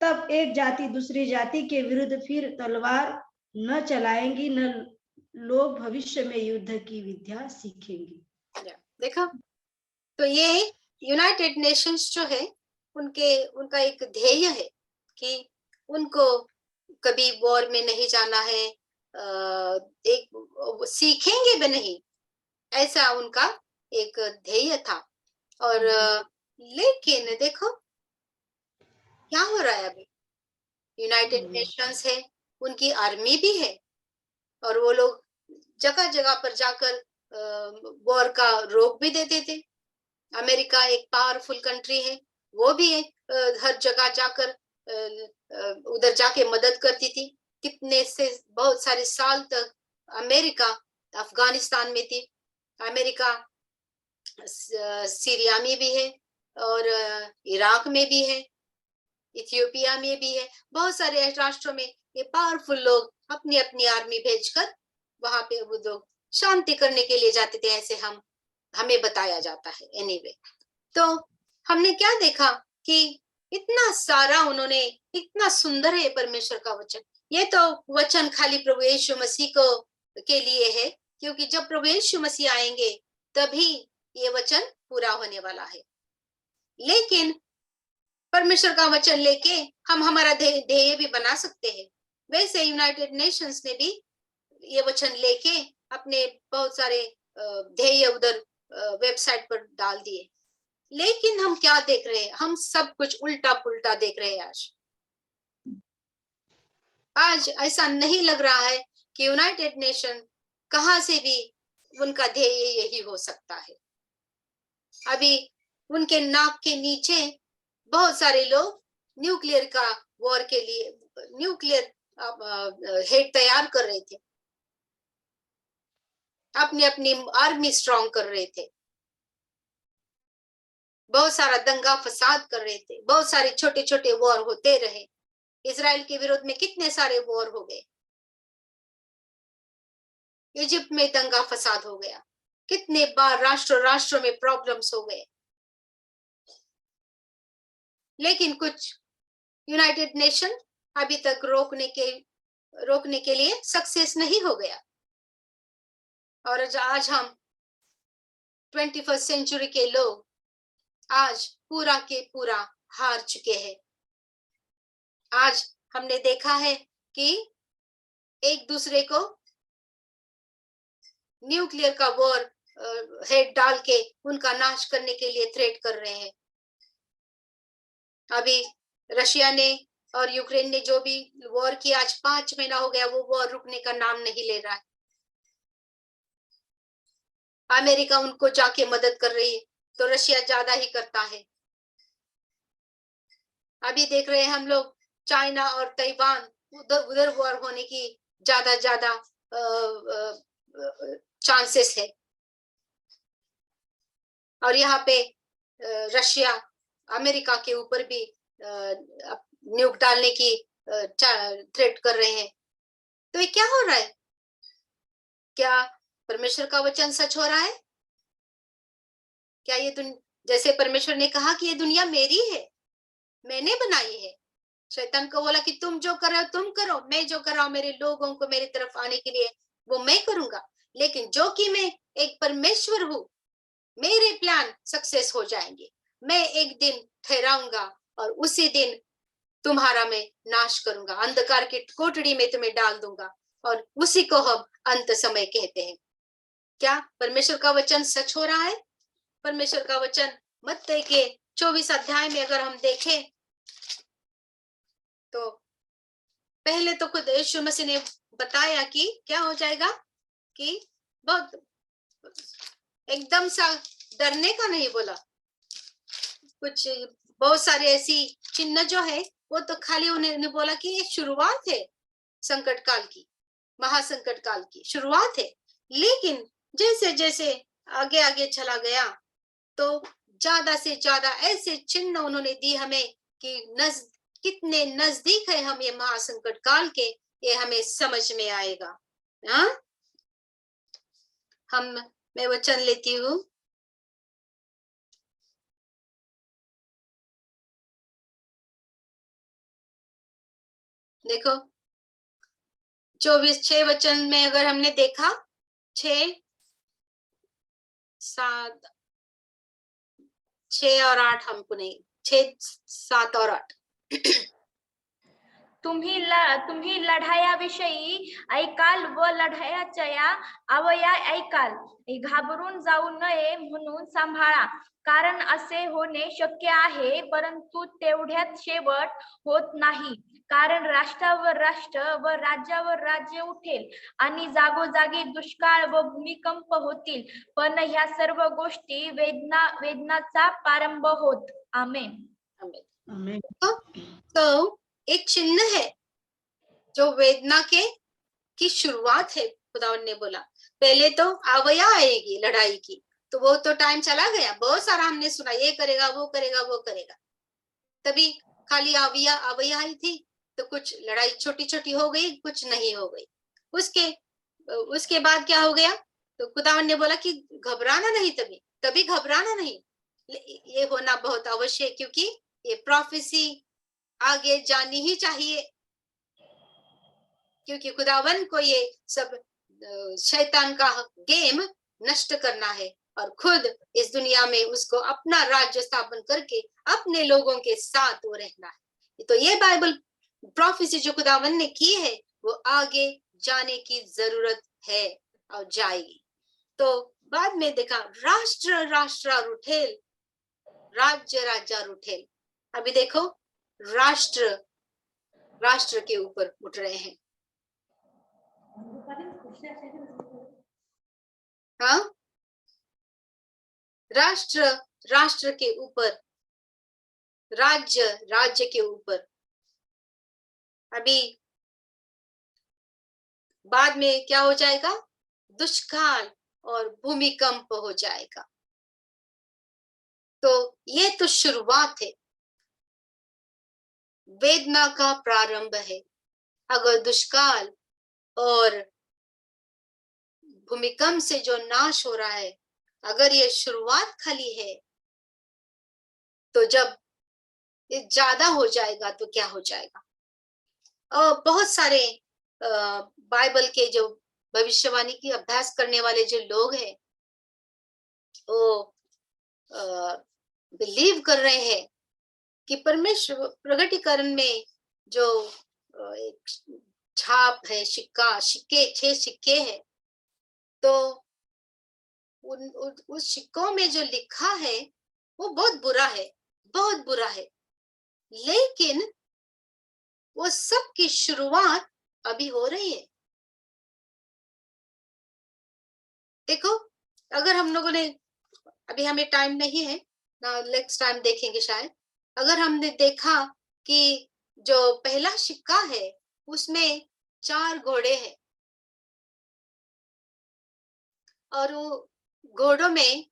तब एक जाति दूसरी जाति के विरुद्ध फिर तलवार न चलाएंगी, न लोग भविष्य में युद्ध की विद्या सीखेंगे। देखो, तो ये यूनाइटेड नेशंस जो है उनका एक ध्येय है कि उनको कभी वॉर में नहीं जाना है, एक सीखेंगे भी नहीं, ऐसा उनका एक ध्येय था। और लेकिन देखो क्या हो रहा है अभी, यूनाइटेड नेशंस है, उनकी आर्मी भी है, और वो लोग जगह जगह पर जाकर वॉर का रोक भी देते थे। अमेरिका एक पावरफुल कंट्री है, वो भी हर जगह जाकर उधर जाके मदद करती थी। कितने से बहुत सारे साल तक अमेरिका अफगानिस्तान में थी, अमेरिका सीरिया में भी है, और इराक में भी है, इथियोपिया में भी है। बहुत सारे राष्ट्रों में ये पावरफुल लोग अपनी अपनी आर्मी भेजकर वहां पे वो लोग शांति करने के लिए जाते थे, ऐसे हमें बताया जाता है। एनीवे, तो हमने क्या देखा कि इतना सारा उन्होंने, इतना सुंदर है परमेश्वर का वचन। ये तो वचन खाली प्रभु यीशु मसीह को के लिए है, क्योंकि जब प्रभु यीशु मसीह आएंगे तभी ये वचन पूरा होने वाला है। लेकिन परमेश्वर का वचन लेके हम हमारा ध्येय भी बना सकते हैं। वैसे यूनाइटेड नेशंस ने भी ये वचन लेके अपने बहुत सारे ध्येय उधर वेबसाइट पर डाल दिए। लेकिन हम क्या देख रहे हैं? हम सब कुछ उल्टा पुल्टा देख रहे हैं। आज ऐसा नहीं लग रहा है कि यूनाइटेड नेशन कहां से भी उनका ध्येय यही हो सकता है। अभी उनके नाक के नीचे बहुत सारे लोग न्यूक्लियर का वॉर के लिए न्यूक्लियर हेड तैयार कर रहे थे, अपनी अपनी आर्मी स्ट्रॉन्ग कर रहे थे, बहुत सारा दंगा फसाद कर रहे थे, बहुत सारे छोटे छोटे वॉर होते रहे। इजराइल के विरोध में कितने सारे वॉर हो गए, इजिप्ट में दंगा फसाद हो गया, कितने बार राष्ट्रों में प्रॉब्लम्स हो गए। लेकिन कुछ यूनाइटेड नेशन अभी तक रोकने के लिए सक्सेस नहीं हो गया। और आज हम 21st सेंचुरी के लोग आज पूरा के पूरा हार चुके हैं। आज हमने देखा है कि एक दूसरे को न्यूक्लियर का वॉर हेड डाल के उनका नाश करने के लिए थ्रेट कर रहे हैं। अभी रशिया ने और यूक्रेन ने जो भी वॉर किया, आज 5 महीना हो गया, वो वॉर रुकने का नाम नहीं ले रहा है। अमेरिका उनको जाके मदद कर रही है, तो रशिया ज्यादा ही करता है। अभी देख रहे हैं हम लोग चाइना और ताइवान, उधर वॉर होने की ज्यादा चांसेस है। और यहाँ पे रशिया अमेरिका के ऊपर भी न्यूक डालने की थ्रेट कर रहे हैं। तो ये क्या हो रहा है? क्या परमेश्वर का वचन सच हो रहा है? क्या ये जैसे परमेश्वर ने कहा कि ये दुनिया मेरी है, मैंने बनाई है। शैतान को बोला कि तुम जो कर रहे हो तुम करो, मैं जो कर रहा हूं मेरे लोगों को मेरी तरफ आने के लिए वो मैं करूंगा। लेकिन जो कि मैं एक परमेश्वर हूं, मेरे प्लान सक्सेस हो जाएंगे। मैं एक दिन ठहराऊंगा और उसी दिन तुम्हारा मैं नाश करूंगा, अंधकार की कोठरी में तुम्हें डाल दूंगा, और उसी को हम अंत समय कहते हैं। क्या परमेश्वर का वचन सच हो रहा है? परमेश्वर का वचन मत्ती के 24 अध्याय में अगर हम देखें तो पहले तो खुद यीशु मसीह ने बताया कि क्या हो जाएगा, कि बहुत एकदम सा डरने का नहीं बोला। कुछ बहुत सारे ऐसी चिन्ह जो है वो तो खाली उन्होंने बोला कि ये शुरुआत है संकट काल की, महासंकट काल की शुरुआत है। लेकिन जैसे जैसे आगे आगे चला गया तो ज्यादा से ज्यादा ऐसे चिन्ह उन्होंने दी हमें कि कितने नजदीक है हम ये महासंकट काल के, ये हमें समझ में आएगा। मैं वचन लेती हूँ। देखो 24:6 वचन में अगर हमने देखा 6, 7, 6 और 8 हमको नहीं, 6, 7 और 8 तुम्ही लढायाविषयी ऐकाल व लढायाच्या अवया ऐकाल, घाबरून जाऊ नये म्हणून सांभाळा, कारण असे होणे शक्य आहे परंतु तेवढ्यात शेवट होत नाही। कारण राष्ट्रावर राष्ट्र व राज्यावर राज्य उठेल आणि जागोजागी दुष्काळ व भूमिकंप होतील, पण ह्या सर्व गोष्टी वेदनाचा प्रारंभ होत। आमेन। आमेन। तो एक चिन्ह है जो वेदना की शुरुआत है। खुदावन ने बोला पहले तो आवया आएगी लड़ाई की, तो वो तो टाइम चला गया, बहुत सारा हमने सुना, ये करेगा वो करेगा वो करेगा। तभी खाली आवया ही थी, तो कुछ लड़ाई छोटी छोटी हो गई, कुछ नहीं हो गई। उसके बाद क्या हो गया? तो खुदावन ने बोला कि घबराना नहीं, तभी घबराना नहीं, ये होना बहुत अवश्य है, क्योंकि ये प्रोफेसी आगे जानी ही चाहिए, क्योंकि खुदावन को ये सब शैतान का गेम नष्ट करना है और खुद इस दुनिया में उसको अपना राज्य स्थापन करके अपने लोगों के साथ वो रहना है। तो ये बाइबल प्रोफेसी जो खुदावन ने की है वो आगे जाने की जरूरत है और जाएगी। तो बाद में देखा राष्ट्र राष्ट्र रुठेल, राज्य राजा रुठेल। अभी देखो राष्ट्र राष्ट्र के ऊपर उठ रहे हैं। हाँ, राष्ट्र राष्ट्र के ऊपर, राज्य राज्य के ऊपर। अभी बाद में क्या हो जाएगा? दुष्काल और भूमिकंप हो जाएगा। तो ये तो शुरुआत है, वेदना का प्रारंभ है। अगर दुष्काल और भूमिकंप से जो नाश हो रहा है, अगर ये शुरुआत खाली है, तो जब ये ज्यादा हो जाएगा तो क्या हो जाएगा? और बहुत सारे बाइबल के जो भविष्यवाणी की अभ्यास करने वाले जो लोग हैं, वो बिलीव कर रहे हैं कि परमेश्वर प्रकटीकरण में जो एक छाप है, सिक्के 6 सिक्के हैं, तो उस सिक्कों में जो लिखा है वो बहुत बुरा है, बहुत बुरा है। लेकिन वो सब की शुरुआत अभी हो रही है। देखो, अगर हम लोगों ने, अभी हमें टाइम नहीं है ना, नेक्स्ट टाइम देखेंगे शायद। अगर हमने देखा कि जो पहला सिक्का है उसमें 4 घोड़े हैं, और वो घोड़ों में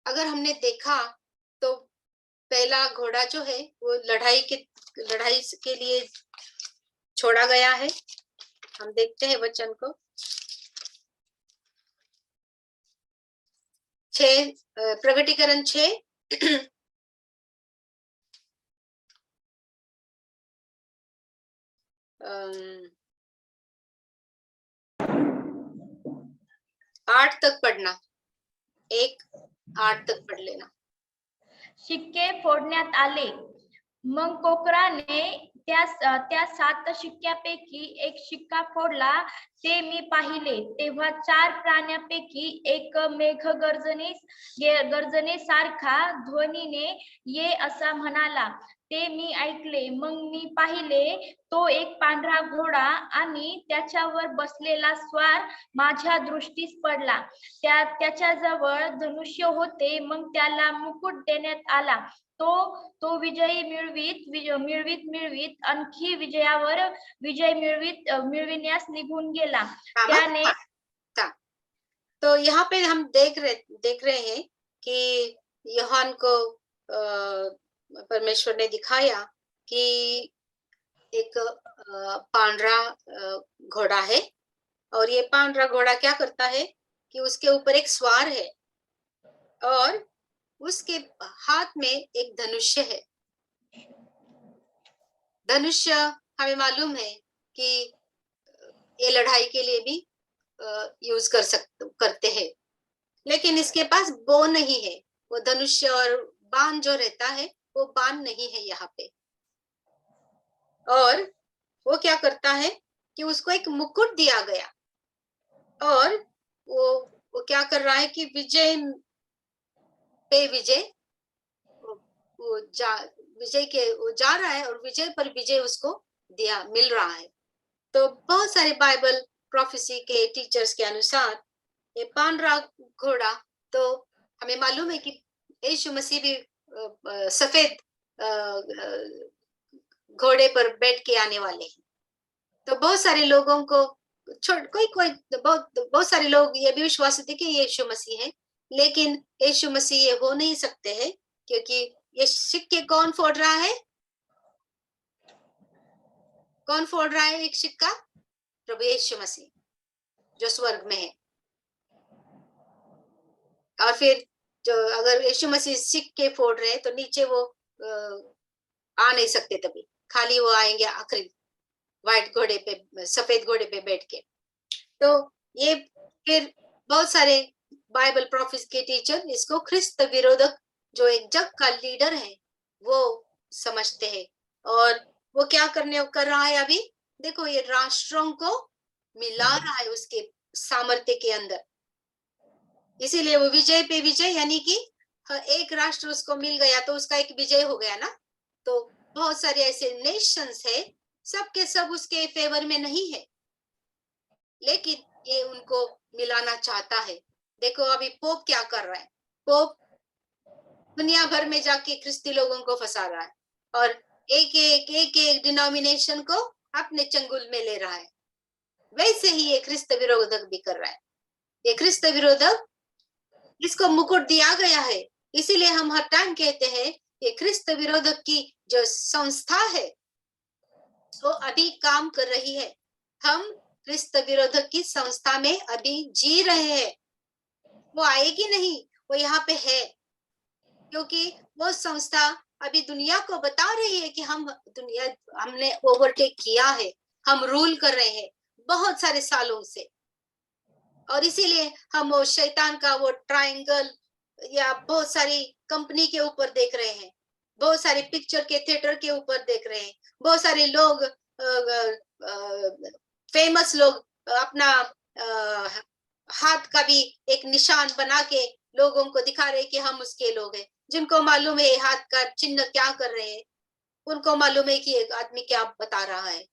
अगर हमने देखा तो पहला घोड़ा जो है वो लड़ाई के लिए छोड़ा गया है। हम देखते हैं वचन को, 6 प्रकटीकरण 6 8 तक पढ़ना, 1-8 तक पढ़ लेना। शिक्के फोडण्यात आले, मग कोकराने त्या 7 शिक्क्यापैकी एक शिक्का फोडला, ते मी पाहिले। तेव्हा 4 प्राण्यांपैकी एक गर्जनेसारखा ध्वनीने ये असा म्हणाला, ते मी ऐकले। मग मी पाहिले, तो एक पांढरा घोडा आणि त्याच्यावर बसलेला स्वार माझ्या दृष्टीस पडला। त्याच्याजवळ धनुष्य होते, मग त्याला मुकुट देण्यात आला। तो विजय मिळवीत आणखी विजयावर विजय मिळविण्यास निघून गेला। त्याने तो यहाँ पे हम देख रहे हैं कि यूहन्ना को परमेश्वर ने दिखाया कि एक पांढरा घोड़ा है, और ये पांढरा घोड़ा क्या करता है कि उसके ऊपर एक सवार है और उसके हाथ में एक धनुष्य है। धनुष्य हमें मालूम है कि ये लड़ाई के लिए भी यूज करते हैं, लेकिन इसके पास बो नहीं है। वो धनुष्य और बाण जो रहता है वो बाण नहीं है यहाँ पे। और वो क्या करता है कि उसको एक मुकुट दिया गया, और वो क्या कर रहा है कि विजय पे विजय वो जा रहा है, और विजय पर विजय उसको मिल रहा है। तो बहुत सारे बाइबल प्रोफेसी के टीचर्स के अनुसार ये पांढरा घोड़ा, तो हमें मालूम है कि यीशु मसीह भी सफेद घोड़े पर बैठ के आने वाले हैं। तो बहुत सारे लोगों को बहुत सारे लोग ये भी विश्वास करते कि ये यीशु मसीह है, लेकिन यीशु मसीह ये हो नहीं सकते हैं, क्योंकि ये सिक्के कौन फोड़ रहा है? कौन फोड़ रहा है एक सिक्का? प्रभु यीशु मसीह जो स्वर्ग में है। और फिर जो अगर यीशु मसीह सीख के फोड़ रहे हैं तो नीचे वो आ नहीं सकते, तभी खाली वो आएंगे आखिरी व्हाइट घोड़े पे, सफेद घोड़े पे बैठ के। तो ये फिर बहुत सारे बाइबल प्रोफेट्स के टीचर इसको ख्रिस्त विरोधक जो एक जग का लीडर है वो समझते हैं। और वो क्या कर रहा है अभी, देखो ये राष्ट्रों को मिला रहा है उसके सामर्थ्य के अंदर। इसीलिए वो विजय पे विजय, यानी कि एक राष्ट्र उसको मिल गया तो उसका एक विजय हो गया ना। तो बहुत सारे ऐसे नेशंस है, सबके सब उसके फेवर में नहीं है, लेकिन ये उनको मिलाना चाहता है। देखो अभी पोप क्या कर रहा है, पोप दुनिया भर में जाके ख्रिस्ती लोगों को फंसा रहा है और एक डिनोमिनेशन को अपने चंगुल में ले रहा है। वैसे ही ये ख्रिस्त विरोधक भी कर रहा है। ये ख्रिस्त विरोधक, इसको मुकुट दिया गया है, इसीलिए हम हर टाइम कहते हैं ये ख्रिस्त विरोधक की जो संस्था है वो अभी काम कर रही है। हम ख्रिस्त विरोधक की संस्था में अभी जी रहे हैं। वो आएगी नहीं, वो यहाँ पे है, क्योंकि वो संस्था अभी दुनिया को बता रही है कि हमने ओवरटेक किया है, हम रूल कर रहे हैं बहुत सारे सालों से। और इसीलिए हम वो शैतान का वो ट्रायंगल या बहुत सारी कंपनी के ऊपर देख रहे हैं, बहुत सारे पिक्चर के थिएटर के ऊपर देख रहे हैं, बहुत सारे लोग फेमस लोग अपना हाथ का भी एक निशान बना के लोगों को दिखा रहे हैं कि हम उसके लोग हैं। जिनको मालूम है हाथ का चिन्ह क्या कर रहे हैं, उनको मालूम है कि एक आदमी क्या बता रहा है।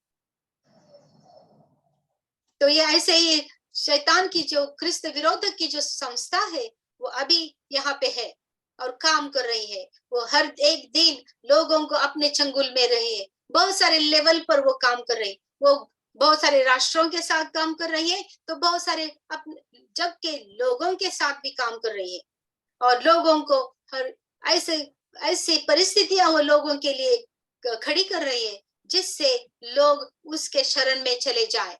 तो ये ऐसे ही शैतान की जो ख्रिस्त विरोधक की जो संस्था है वो अभी यहाँ पे है और काम कर रही है। वो हर एक दिन लोगों को अपने चंगुल में रही है, बहुत सारे लेवल पर वो काम कर रही है। वो बहुत सारे राष्ट्रों के साथ काम कर रही है, तो बहुत सारे अपने जग के लोगों के साथ भी काम कर रही है। और लोगों को हर ऐसी परिस्थितियां वो लोगों के लिए खड़ी कर रही है जिससे लोग उसके शरण में चले जाए।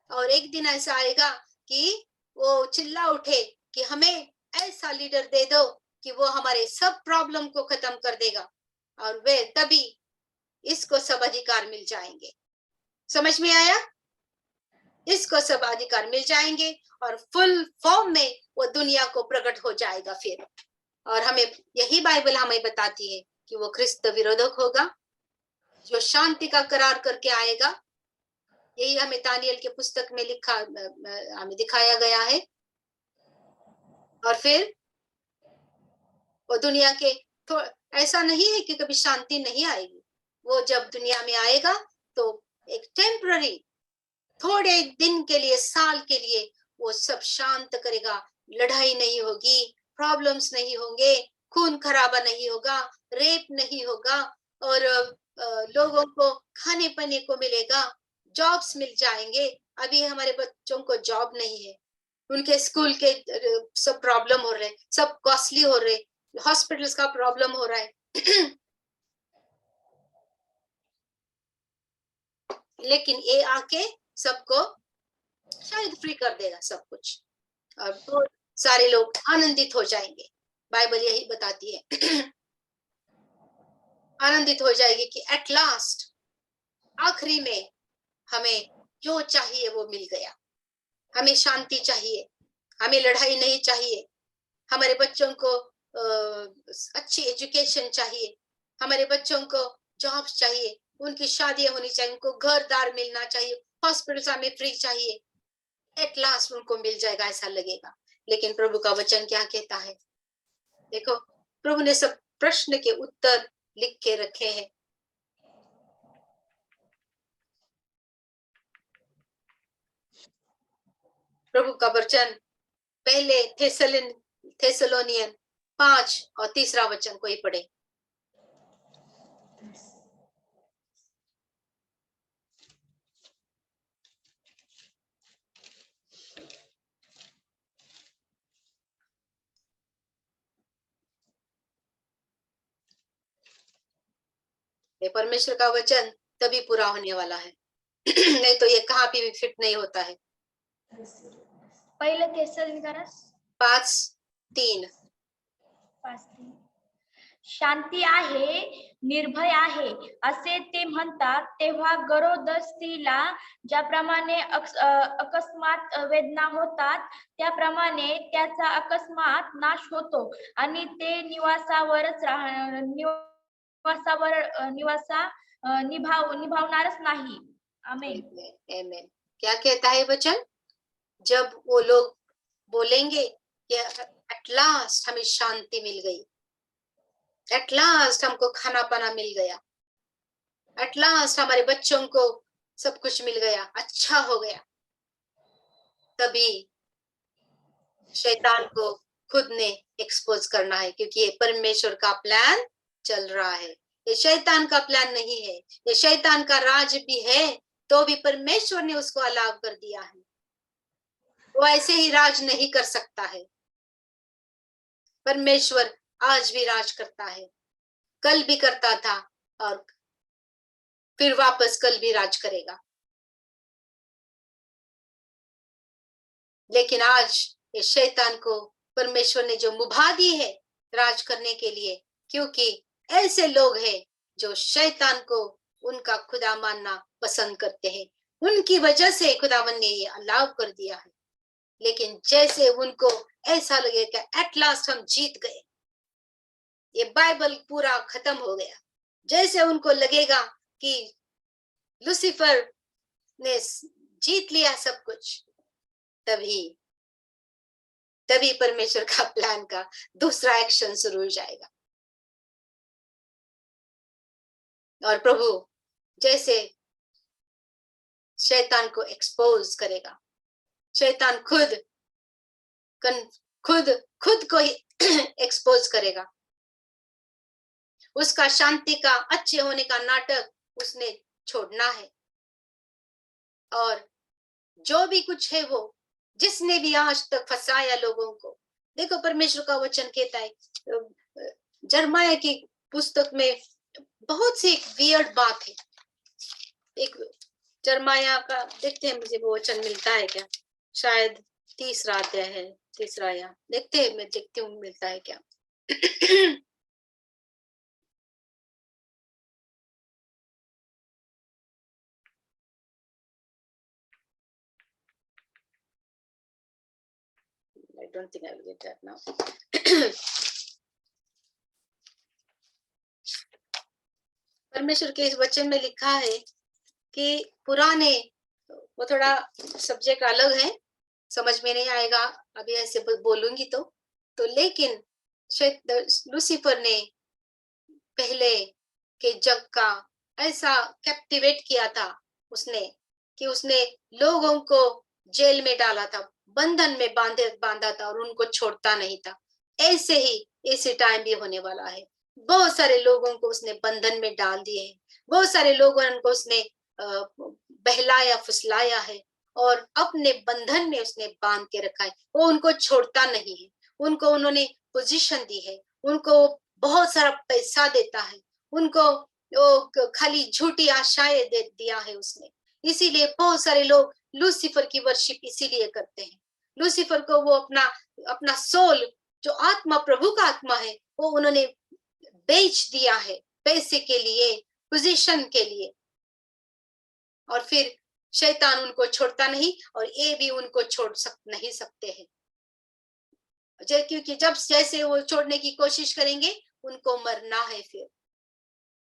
और एक दिन ऐसा आएगा कि वो चिल्ला उठे कि हमें ऐसा लीडर दे दो कि वो हमारे सब प्रॉब्लम को खत्म कर देगा, और वे तभी इसको सब अधिकार मिल जाएंगे। समझ में आया? इसको सब अधिकार मिल जाएंगे और फुल फॉर्म में वो दुनिया को प्रकट हो जाएगा फिर। और हमें यही बाइबल हमें बताती है कि वो ख्रिस्त विरोधक होगा जो शांति का करार करके आएगा। यही हमें दानियल के पुस्तक में लिखा हमें दिखाया गया है। और फिर वो दुनिया के ऐसा नहीं है कि कभी शांति नहीं आएगी। वो जब दुनिया में आएगा तो एक टेम्पररी थोड़े दिन के लिए, साल के लिए वो सब शांत करेगा। लड़ाई नहीं होगी, प्रॉब्लम्स नहीं होंगे, खून खराबा नहीं होगा, रेप नहीं होगा, और लोगों को खाने पीने को मिलेगा, जॉब्स मिल जाएंगे। अभी हमारे बच्चों को जॉब नहीं है, उनके स्कूल के सब प्रॉब्लम हो रहे, सब कॉस्टली हो रहे, हॉस्पिटल्स का प्रॉब्लम हो रहा है। लेकिन ये आके सबको शायद फ्री कर देगा सब कुछ, और बहुत सारे लोग आनंदित हो जाएंगे। बाइबल यही बताती है। आनंदित हो जाएगी कि एट लास्ट, आखिरी में हमें जो चाहिए वो मिल गया। हमें शांति चाहिए, हमें लड़ाई नहीं चाहिए, हमारे बच्चों को अच्छी एजुकेशन चाहिए, हमारे बच्चों को जॉब्स चाहिए, उनकी शादियां होनी चाहिए, उनको घर दार मिलना चाहिए, हॉस्पिटल्स हमें फ्री चाहिए। एट लास्ट उनको मिल जाएगा ऐसा लगेगा। लेकिन प्रभु का वचन क्या कहता है? देखो, प्रभु ने सब प्रश्न के उत्तर लिख के रखे हैं। प्रभु का वचन पहले थेसलोनियन 5 और 3 वचन को ही पढ़े। ये परमेश्वर का वचन तभी पूरा होने वाला है। नहीं तो ये कहाँ पे भी फिट नहीं होता है। पहले थेसलोनिकस 5:3 शांती आहे, निर्भय आहे असे ते म्हणतात, तेव्हा गरोदर स्त्रीला ज्याप्रमाणे अकस्मात वेदना होतात, त्याप्रमाणे त्याचा अकस्मात नाश होतो आणि ते निभावणारच नाही. आमेन. आमेन। क्या कहता है वचन? जब वो लोग बोलेंगे कि एट लास्ट हमें शांति मिल गई, एट लास्ट हमको खाना पाना मिल गया, एट लास्ट हमारे बच्चों को सब कुछ मिल गया, अच्छा हो गया, तभी शैतान को खुद ने एक्सपोज करना है, क्योंकि ये परमेश्वर का प्लान चल रहा है, ये शैतान का प्लान नहीं है। ये शैतान का राज भी है, तो भी परमेश्वर ने उसको अलाव कर दिया है। वो ऐसे ही राज नहीं कर सकता है। परमेश्वर आज भी राज करता है, कल भी करता था और फिर वापस कल भी राज करेगा। लेकिन आज ये शैतान को परमेश्वर ने जो मुभा दी है राज करने के लिए, क्योंकि ऐसे लोग हैं जो शैतान को उनका खुदा मानना पसंद करते हैं, उनकी वजह से खुदावन ने ये अलाव कर दिया है। लेकिन जैसे उनको ऐसा लगेगा एट लास्ट हम जीत गए, ये बाइबल पूरा खत्म हो गया, जैसे उनको लगेगा कि लूसीफर ने जीत लिया सब कुछ, तभी परमेश्वर का प्लान का दूसरा एक्शन शुरू हो जाएगा। और प्रभु जैसे शैतान को एक्सपोज करेगा, शैतान खुद को ही एक्सपोज करेगा, उसका शांति का अच्छे होने का नाटक उसने छोड़ना है। और जो भी कुछ है, वो जिसने भी आज तक फंसाया लोगों को, देखो परमेश्वर का वचन कहता है जरमाया की पुस्तक में बहुत सी एक वियर्ड बात है। एक जरमाया का देखते हैं, मुझे वो वचन मिलता है क्या, शायद 3रा अध्याय है, 3रा या देखते हैं, मैं देखती हूँ मिलता है क्या। I don't think I will get that now. परमेश्वर के इस वचन में लिखा है कि पुराने, वो थोड़ा सब्जेक्ट अलग है, समझ में नहीं आएगा अभी ऐसे बोलूंगी तो लेकिन लूसीफर ने पहले के जग का ऐसा कैप्टिवेट किया था उसने, कि उसने लोगों को जेल में डाला था, बंधन में बांधा था और उनको छोड़ता नहीं था। ऐसे ही इसी टाइम भी होने वाला है। बहुत सारे लोगों को उसने बंधन में डाल दिए हैं, बहुत सारे लोगों को उसने बहलाया फुसलाया है और अपने बंधन में उसने बांध के रखा है। वो उनको छोड़ता नहीं है, उनको उन्होंने पोजीशन दी है, उनको बहुत सारा पैसा देता है, उनको खाली झूठी आशाएं दे दिया है उसने। इसीलिए बहुत सारे लोग लूसीफर की वर्शिप इसीलिए करते हैं। लूसीफर को वो अपना सोल, जो आत्मा प्रभु का आत्मा है, वो उन्होंने बेच दिया है पैसे के लिए, पोजीशन के लिए। और फिर शैतान उनको छोड़ता नहीं और ये भी उनको छोड़ नहीं सकते हैं, क्योंकि जैसे वो छोड़ने की कोशिश करेंगे उनको मरना है। फिर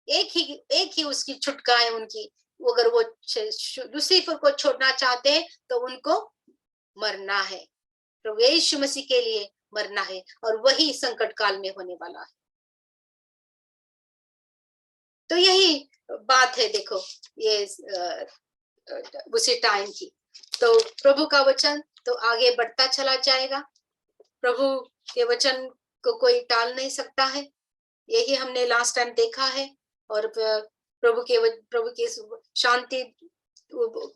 एक ही उसकी छुटका है उनकी, अगर वो लूसीफर को छोड़ना चाहते हैं तो उनको मरना है, प्रभु यीशु मसीह के लिए मरना है, और वही संकट काल में होने वाला है। तो यही बात है, देखो ये उसी टाइम की। तो प्रभु का वचन तो आगे बढ़ता चला जाएगा, प्रभु के वचन को कोई टाल नहीं सकता है, यही हमने लास्ट टाइम देखा है। और प्रभु की शांति,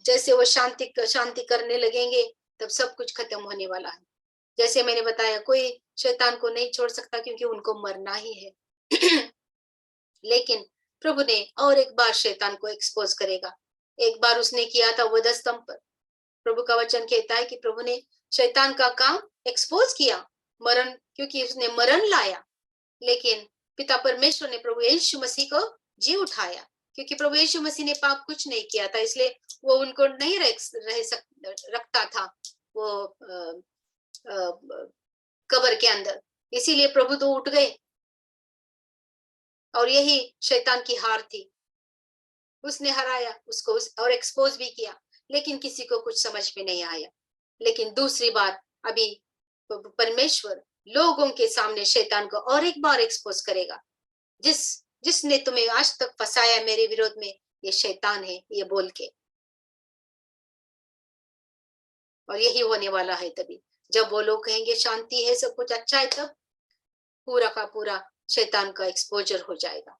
जैसे वो शांति करने लगेंगे तब सब कुछ खत्म होने वाला है। जैसे मैंने बताया, कोई शैतान को नहीं छोड़ सकता क्योंकि उनको मरना ही है। लेकिन प्रभु ने और एक बार शैतान को एक्सपोज करेगा। एक बार उसने किया था वध स्तंभ पर। प्रभु का वचन कहता है कि प्रभु ने शैतान का काम एक्सपोज किया, मरण, क्योंकि उसने मरण लाया, लेकिन पिता परमेश्वर ने प्रभु यीशु मसीह को जी उठाया, क्योंकि प्रभु यीशु मसीह ने पाप कुछ नहीं किया था, इसलिए वो उनको नहीं रखता था वो कब्र के अंदर। इसीलिए प्रभु तो उठ गए, और यही शैतान की हार थी। उसने हराया उसको और एक्सपोज भी किया, लेकिन किसी को कुछ समझ में नहीं आया। लेकिन दूसरी बार अभी परमेश्वर लोगों के सामने शैतान को और एक बार एक्सपोज करेगा। जिसने तुम्हें आज तक फंसाया मेरे विरोध में, ये शैतान है, ये बोल के। और यही होने वाला है तभी जब वो लोग कहेंगे शांति है, सब कुछ अच्छा है, तब पूरा का पूरा शैतान का एक्सपोजर हो जाएगा।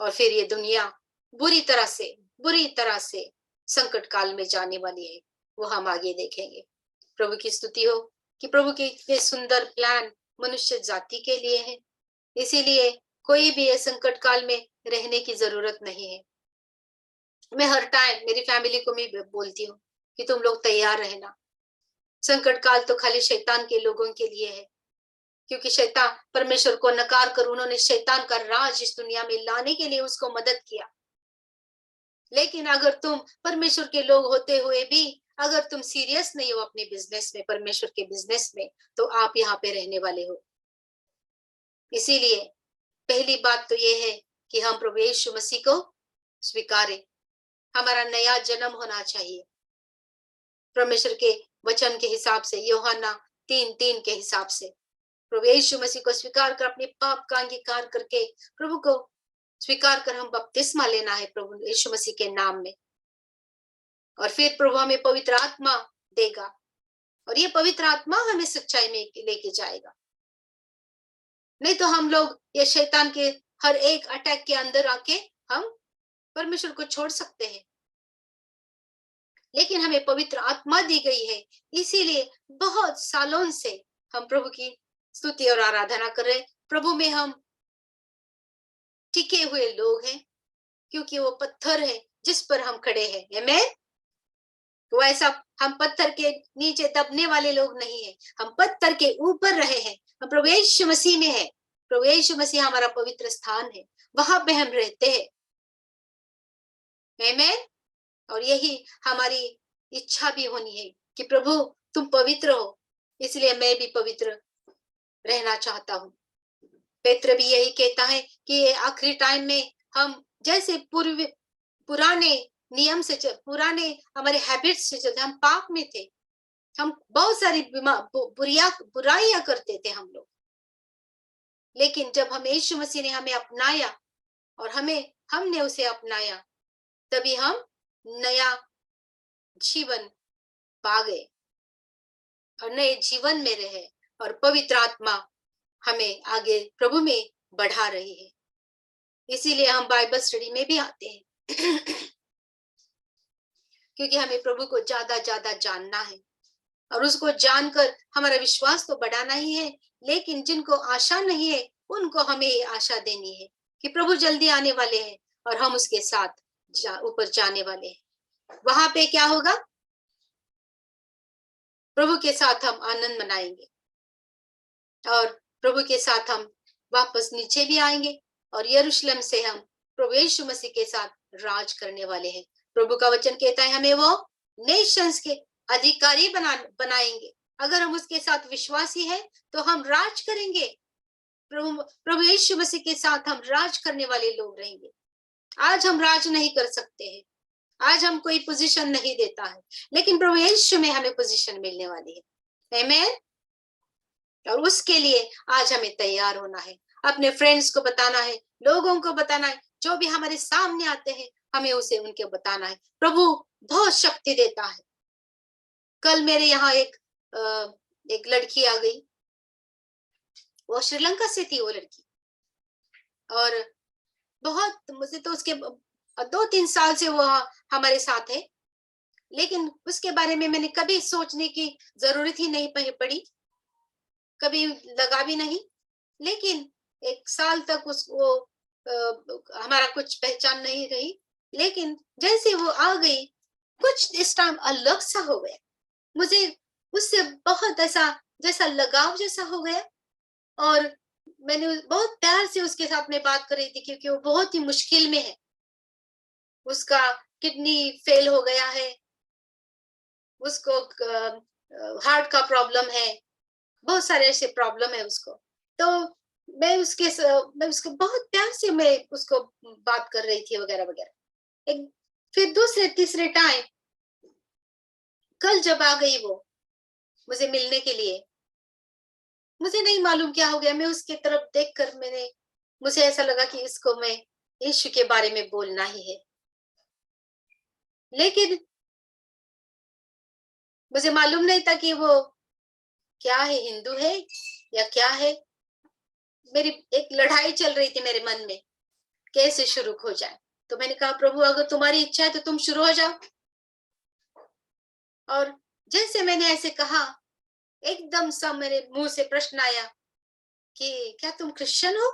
और फिर ये दुनिया बुरी तरह से संकट काल में जाने वाली है, वो हम आगे देखेंगे। प्रभु की स्तुति हो कि प्रभु के इतने सुंदर प्लान मनुष्य जाति के लिए है, इसीलिए कोई भी ये संकट काल में रहने की जरूरत नहीं है। मैं हर टाइम मेरी फैमिली को मैं बोलती हूँ कि तुम लोग तैयार रहना। संकट काल तो खाली शैतान के लोगों के लिए है, क्योंकि शैतान परमेश्वर को नकार कर उन्होंने शैतान का राज इस दुनिया में लाने के लिए उसको मदद किया। लेकिन अगर तुम परमेश्वर के लोग होते हुए भी अगर तुम सीरियस नहीं हो अपने बिजनेस में, परमेश्वर के बिजनेस में, तो आप यहाँ पे रहने वाले हो। इसीलिए पहली बात तो ये है कि हम प्रभु यीशु मसीह को स्वीकारें। हमारा नया जन्म होना चाहिए परमेश्वर के वचन के हिसाब से, यूहन्ना 3:3 के हिसाब से। प्रभु यीशु मसीह को स्वीकार कर अपने पाप का अंगीकार करके प्रभु को स्वीकार कर हम बपतिस्मा लेना है प्रभु यीशु मसीह के नाम में। और फिर प्रभु हमें पवित्र आत्मा देगा, और ये पवित्र आत्मा हमें सच्चाई में लेके जाएगा। नहीं तो हम लोग ये शैतान के हर एक अटैक के अंदर आके हम परमेश्वर को छोड़ सकते हैं। लेकिन हमें पवित्र आत्मा दी गई है, इसीलिए बहुत सालों से हम प्रभु की स्तुति और आराधना कर रहे। प्रभु में हम टिके हुए लोग हैं, क्योंकि वो पत्थर है जिस पर हम खड़े हैं। आमीन। तो ऐसा हम पत्थर के नीचे दबने वाले लोग नहीं हैं, हम पत्थर के ऊपर रहे हैं। हम प्रभु यीशु मसीह में है। प्रभु यीशु मसीह हमारा पवित्र स्थान है, वहां पे हम रहते हैं। आमीन। और यही हमारी इच्छा भी होनी है कि प्रभु तुम पवित्र हो, इसलिए मैं भी पवित्र रहना चाहता हूँ। पेत्र भी यही कहता है कि आखिरी टाइम में हम जैसे पुराने नियम से, पुराने हमारे हैबिट्स से चलते, हम पाप में थे, हम बहुत सारी बुराइयां करते थे हम लोग। लेकिन जब हम यीशु मसीह ने हमें अपनाया और हमने उसे अपनाया, तभी हम नया जीवन पा गए और नए जीवन में रहे, और पवित्र आत्मा हमें आगे प्रभु में बढ़ा रही है। इसीलिए हम बाइबल स्टडी में भी आते हैं क्योंकि हमें प्रभु को ज्यादा जानना है, और उसको जानकर हमारा विश्वास तो बढ़ाना ही है। लेकिन जिनको आशा नहीं है उनको हमें ये आशा देनी है कि प्रभु जल्दी आने वाले हैं और हम उसके साथ ऊपर जाने वाले हैं। वहां पे क्या होगा? प्रभु के साथ हम आनंद मनाएंगे, और प्रभु के साथ हम वापस नीचे भी आएंगे, और यरूशलेम से हम प्रभु यीशु मसीह के साथ राज करने वाले हैं। प्रभु का वचन कहता है हमें वो नेशंस के अधिकारी बनाएंगे। अगर हम उसके साथ विश्वासी हैं तो हम राज करेंगे। प्रभु यीशु मसीह के साथ हम राज करने वाले लोग रहेंगे। आज हम राज नहीं कर सकते हैं, आज हम कोई पोजीशन नहीं देता है, लेकिन प्रभु यीशु में हमें पोजीशन मिलने वाली है। आमीन। और उसके लिए आज हमें तैयार होना है, अपने फ्रेंड्स को बताना है, लोगों को बताना है, जो भी हमारे सामने आते हैं हमें उसे उनके बताना है। प्रभु बहुत शक्ति देता है। कल मेरे यहाँ एक लड़की आ गई, वो श्रीलंका से थी वो लड़की, और बहुत मुझे तो उसके 2-3 साल से वो हमारे साथ है, लेकिन उसके बारे में मैंने कभी सोचने की जरूरत ही नहीं पड़ी, कभी लगा भी नहीं। लेकिन 1 साल तक उसको हमारा कुछ पहचान नहीं रही, लेकिन जैसे वो आ गई कुछ इस टाइम अलग सा हो गया, मुझे उससे बहुत ऐसा जैसा लगाव जैसा हो गया, और मैंने बहुत प्यार से उसके साथ में बात कर रही थी, क्योंकि वो बहुत ही मुश्किल में है। उसका किडनी फेल हो गया है, उसको हार्ट का प्रॉब्लम है, बहुत सारे ऐसे प्रॉब्लम है उसको। तो मैं उसको बहुत प्यार से मैं उसको बात कर रही थी वगैरह वगैरह। एक फिर दूसरे तीसरे टाइम कल जब आ गई वो मुझे मिलने के लिए, मुझे नहीं मालूम क्या हो गया, मैं उसके तरफ देखकर मुझे ऐसा लगा कि इसको मैं यीशु के बारे में बोलना ही है। लेकिन मुझे मालूम नहीं था कि वो क्या है, हिंदू है या क्या है। मेरी एक लड़ाई चल रही थी मेरे मन में, कैसे शुरू हो जाए। तो मैंने कहा प्रभु अगर तुम्हारी इच्छा है तो तुम शुरू हो जाओ। और जैसे मैंने ऐसे कहा, एकदम सा मेरे मुंह से प्रश्न आया कि क्या तुम क्रिश्चियन हो?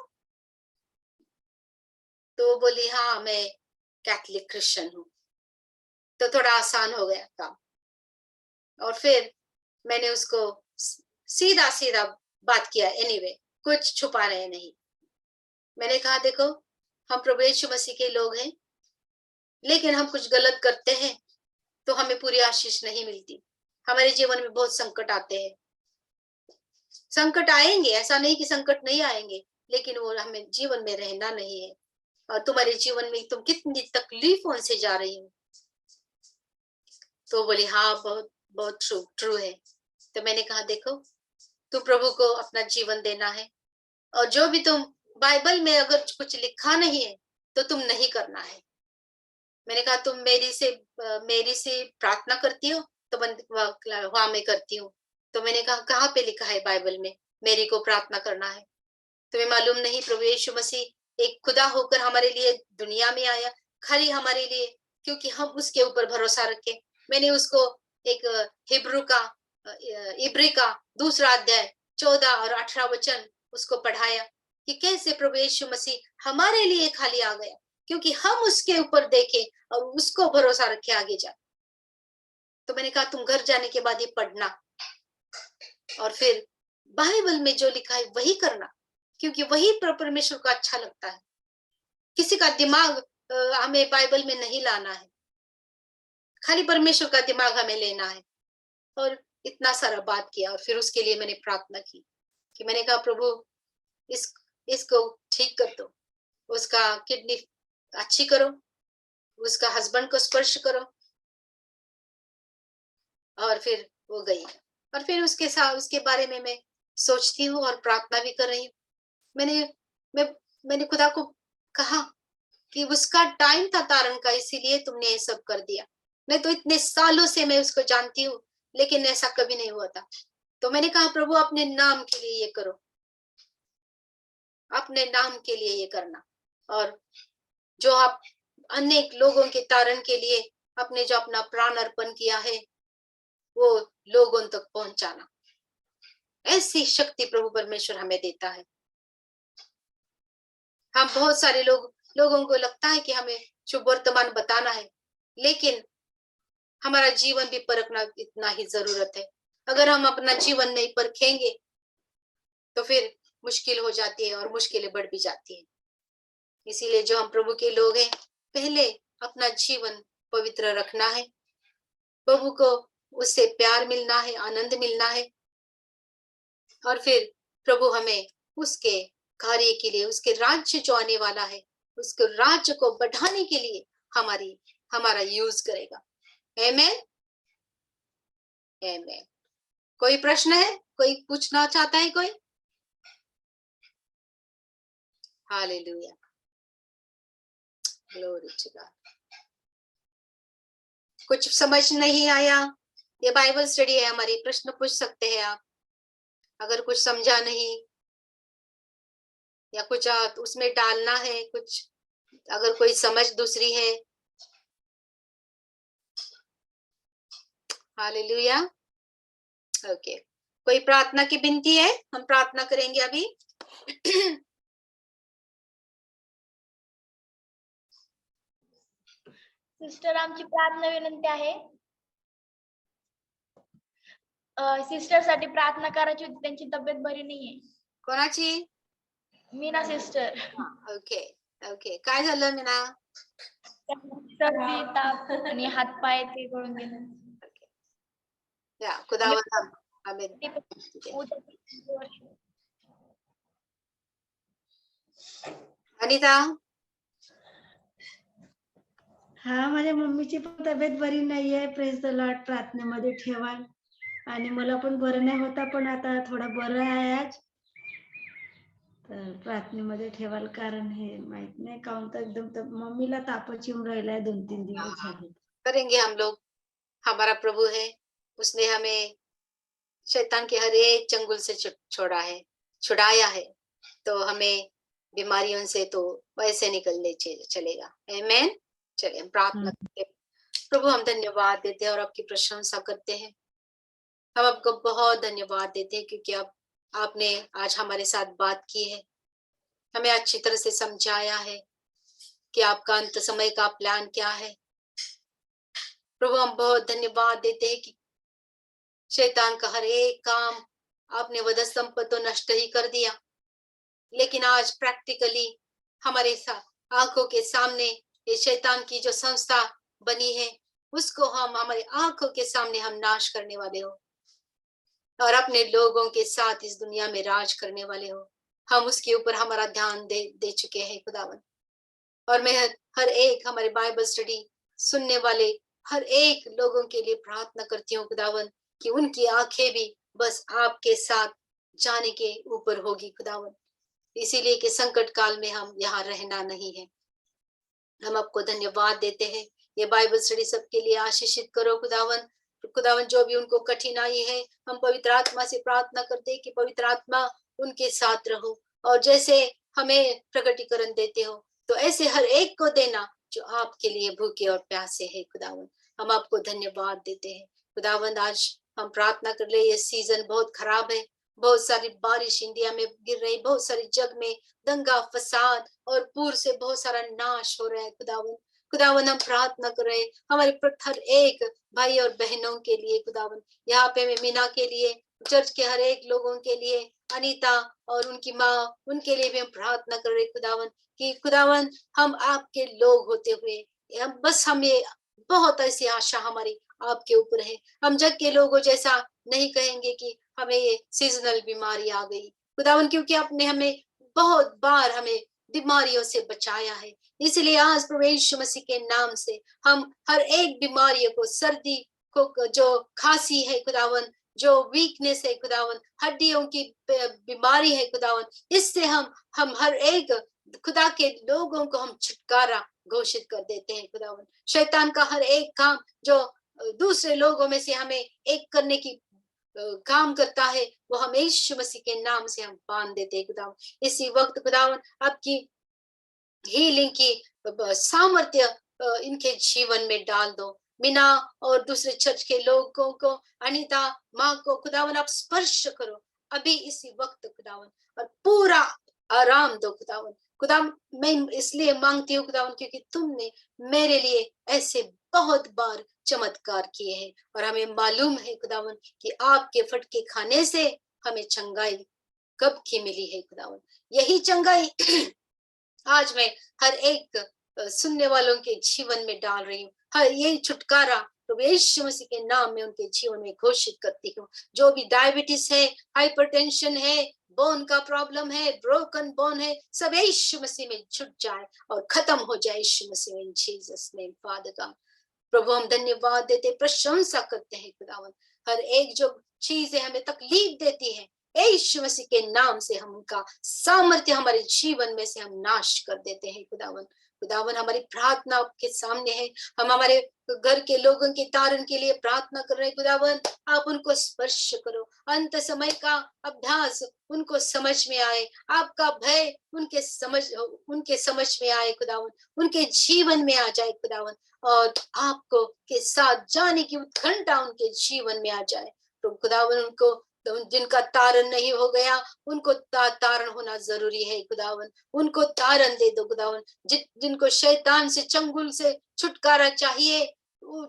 तो वो बोली हाँ मैं कैथलिक क्रिश्चियन हूँ। तो थोड़ा आसान हो गया काम। और फिर मैंने उसको सीधा सीधा बात किया, एनीवे कुछ छुपा रहे नहीं। मैंने कहा देखो हम प्रभु यीशु मसीह के लोग हैं, लेकिन हम कुछ गलत करते हैं तो हमें पूरी आशीष नहीं मिलती। हमारे जीवन में बहुत संकट आते हैं। संकट आएंगे, ऐसा नहीं कि संकट नहीं आएंगे, लेकिन वो हमें जीवन में रहना नहीं है। और तुम्हारे जीवन में तुम कितनी तकलीफों से जा रही हो। तो बोली हाँ बहुत बहुत ट्रू है। तो मैंने कहा देखो तुम प्रभु को अपना जीवन देना है, और जो भी तुम बाइबल में अगर कुछ लिखा नहीं है तो तुम नहीं करना है। मैंने कहा तुम मेरी से प्रार्थना करती हो? तो वहां मैं करती हूँ। तो मैंने कहा कहाँ पे लिखा है बाइबल में मेरी को प्रार्थना करना है? तुम्हें मालूम नहीं प्रभु यीशु मसीह एक खुदा होकर हमारे लिए दुनिया में आया, खाली हमारे लिए, क्योंकि हम उसके ऊपर भरोसा रखें। मैंने उसको एक इब्री का 2 अध्याय 14 और 18 वचन उसको पढ़ाया कि कैसे प्रभु यीशु मसीह हमारे लिए खाली आ गया, क्योंकि हम उसके ऊपर देखें और उसको भरोसा रखे आगे जा। तो मैंने कहा तुम घर जाने के बाद ये पढ़ना, और फिर बाइबल में जो लिखा है वही करना, क्योंकि वही परमेश्वर को अच्छा लगता है। किसी का दिमाग हमें बाइबल में नहीं लाना है, खाली परमेश्वर का दिमाग हमें लेना है। और इतना सारा बात किया, और फिर उसके लिए मैंने प्रार्थना की कि मैंने कहा प्रभु इसको ठीक कर दो, उसका किडनी अच्छी करो, उसका हस्बैंड को स्पर्श करो। और फिर वो गई, और फिर उसके साथ उसके बारे में मैं सोचती हूँ और प्रार्थना भी कर रही हूँ। मैंने खुदा को कहा कि उसका टाइम था तारण का, इसीलिए तुमने ये सब कर दिया। नहीं तो इतने सालों से मैं उसको जानती हूँ, लेकिन ऐसा कभी नहीं हुआ था। तो मैंने कहा प्रभु अपने नाम के लिए ये करो, अपने नाम के लिए ये करना, और जो आप अनेक लोगों के तारण के लिए अपने जो अपना प्राण अर्पण किया है वो लोगों तक पहुंचाना। ऐसी शक्ति प्रभु परमेश्वर हमें देता है। हम बहुत सारे लोगों को लगता है कि हमें शुभ वर्तमान बताना है, लेकिन हमारा जीवन भी परखना इतना ही जरूरत है। अगर हम अपना जीवन नहीं परखेंगे तो फिर मुश्किल हो जाती है और मुश्किलें बढ़ भी जाती है। इसीलिए जो हम प्रभु के लोग हैं, पहले अपना जीवन पवित्र रखना है, प्रभु को उससे प्यार मिलना है, आनंद मिलना है, और फिर प्रभु हमें उसके कार्य के लिए, उसके राज्य जो आने वाला है, उसके राज्य को बढ़ाने के लिए हमारा यूज करेगा। आमेन आमेन। कोई प्रश्न है? कोई पूछना चाहता है? कोई? Hallelujah, glory to God. कुछ समझ नहीं आया? ये बाइबल स्टडी है हमारी, प्रश्न पूछ सकते हैं आप। अगर कुछ समझा नहीं या कुछ उसमें डालना है, कुछ अगर कोई समझ दूसरी है। हालेलुया। ओके, कोई प्रार्थना की विनती है? हम प्रार्थना करेंगे अभी। सिस्टर आमची प्रार्थना विनंती आहे। सिस्टर साठी प्रार्थना करायची होती, त्यांची तब्येत बरी नाहीये। कोणाची? मीना सिस्टर. ओके ओके, काय झालं मीना? सर्दी, ताप आणि हातपाय ते गळून गेले. या खुदावन आमेन. अनिता, हा, माझ्या मम्मीची पण तब्येत बरी नाहीये. प्रेज द लॉर्ड, प्रार्थनेमध्ये ठेवा. आणि मला पण बरं नाही होता, पण आता थोडा बरं आहे आज. तर प्रार्थनेमध्ये ठेवाल, कारण हे माहित नाही काऊन तर एकदम तर मम्मीला तापच येऊन राहिलाय 2-3 दिवस झाले. करेंगे हम लोग. हमारा प्रभु है, उसने हमें शैतान के हर एक चंगुल से छोड़ा है, छुड़ाया है, तो हमें बीमारियों से तो वैसे निकलने चलेगा. आमेन. चलिए हम प्रार्थना करते हैं. प्रभु, हम धन्यवाद देते हैं और आपकी प्रशंसा करते हैं. हम आपको बहुत धन्यवाद देते हैं क्योंकि आपने आज हमारे साथ बात की है, हमें अच्छी तरह से समझाया है कि आपका अंत समय का प्लान क्या है. प्रभु, हम बहुत धन्यवाद देते हैं कि शैतान का हर एक काम आपने वधस्तंभ तो नष्ट ही कर दिया, लेकिन आज प्रैक्टिकली हमारे आंखों के सामने ये शैतान की जो संस्था बनी है, उसको हम हमारे आंखों के सामने हम नाश करने वाले हो और अपने लोगों के साथ इस दुनिया में राज करने वाले हो. हम उसके ऊपर हमारा ध्यान दे चुके हैं खुदावन. और मैं हर एक हमारे बाइबल स्टडी सुनने वाले हर एक लोगों के लिए प्रार्थना करती हूँ खुदावन कि उनकी आंखें भी बस आपके साथ जाने के ऊपर होगी खुदावन, इसीलिए कि संकट काल में हम यहाँ रहना नहीं है. हम आपको धन्यवाद देते हैं. ये बाइबल स्टडी सबके लिए आशीषित करो खुदावन. खुदावन, जो भी उनको कठिनाई है, हम पवित्र आत्मा से प्रार्थना करते हैं कि पवित्र आत्मा उनके साथ रहो और जैसे हमें प्रकटीकरण देते हो तो ऐसे हर एक को देना जो आपके लिए भूखे और प्यासे है खुदावन. हम आपको धन्यवाद देते हैं खुदावन. आज हम प्रार्थना कर ले, ये सीजन बहुत खराब है, बहुत सारी बारिश इंडिया में गिर रही, बहुत सारी जग में दंगा फसाद और पूर से बहुत सारा नाश हो रहा है खुदावन. खुदावन, हम प्रार्थना कर रहे हैं हमारे हर एक भाई और बहनों के लिए खुदावन. यहाँ पे मैं मीना के लिए, चर्च के हर एक लोगों के लिए, अनीता और उनकी माँ, उनके लिए भी हम प्रार्थना कर रहे खुदावन कि खुदावन हम आपके लोग होते हुए हम बस हमें बहुत ऐसी आशा हमारी आपके ऊपर है. हम जग के लोगों जैसा नहीं कहेंगे कि हमें ये सीजनल बीमारी आ गई खुदावन, क्योंकि आपने हमें बहुत बार हमें बीमारियों से बचाया है. इसलिए आज प्रभु यीशु मसीह के नाम से हम हर एक बीमारियों को, सर्दी को, जो खांसी है खुदावन, जो वीकनेस है खुदावन, हड्डियों की बीमारी है खुदावन, इससे हम हर एक खुदा के लोगों को हम छुटकारा घोषित कर देते हैं खुदावन. शैतान का हर एक काम जो दूसरे लोगों में से हमें एक करने की काम करता है, वो हम यीशु मसीह के नाम से हम बांध देते हैं खुदावन. इसी वक्त खुदावन आपकी हीलिंग की सामर्थ्य इनके जीवन में डाल दो. मीना और दूसरे चर्च के लोगों को, अनीता माँ को खुदावन आप स्पर्श करो अभी इसी वक्त खुदावन, और पूरा आराम दो खुदावन. खुदा, मैं इसलिए मांगती हूँ खुदावन क्योंकि तुमने मेरे लिए ऐसे बहुत बार चमत्कार किए हैं और हमें मालूम है खुदावन कि आपके फटके खाने से हमें चंगाई कब की मिली है खुदावन. यही चंगाई आज मैं हर एक सुनने वालों के जीवन में डाल रही हूँ. हर यही छुटकारा प्रभु यीशु मसीह के नाम में उनके जीवन में घोषित करती हूँ. जो भी डायबिटीज है, हाइपरटेंशन है, बोन का प्रॉब्लम है, ब्रोकन बोन है, सब यीशु मसीह में छूट जाए और खत्म हो जाए यीशु मसीह में. In Jesus name father God. प्रभु हम धन्यवाद देते, प्रशंसा करते हैं खुदावन. हर एक जो चीजें हमें तकलीफ देती है, यीशु मसीह के नाम से हम उनका सामर्थ्य हमारे जीवन में से हम नाश कर देते हैं खुदावन. खुदावन, हमारी प्रार्थना आपके सामने है. हम हमारे घर के लोगों के तारण के लिए प्रार्थना कर रहे हैं खुदावन. आप उनको स्पर्श करो, अंत समय का अभ्यास उनको समझ में आए, आपका भय उनके समझ में आए खुदावन, उनके जीवन में आ जाए खुदावन, और आपको के साथ जाने की उत्कंठा उनके जीवन में आ जाए. तो खुदावन, उनको जिनका तारण नहीं हो गया उनको तारण होना जरूरी है खुदावन. उनको तारण दे दो खुदावन. जिनको शैतान से, चंगुल से छुटकारा चाहिए,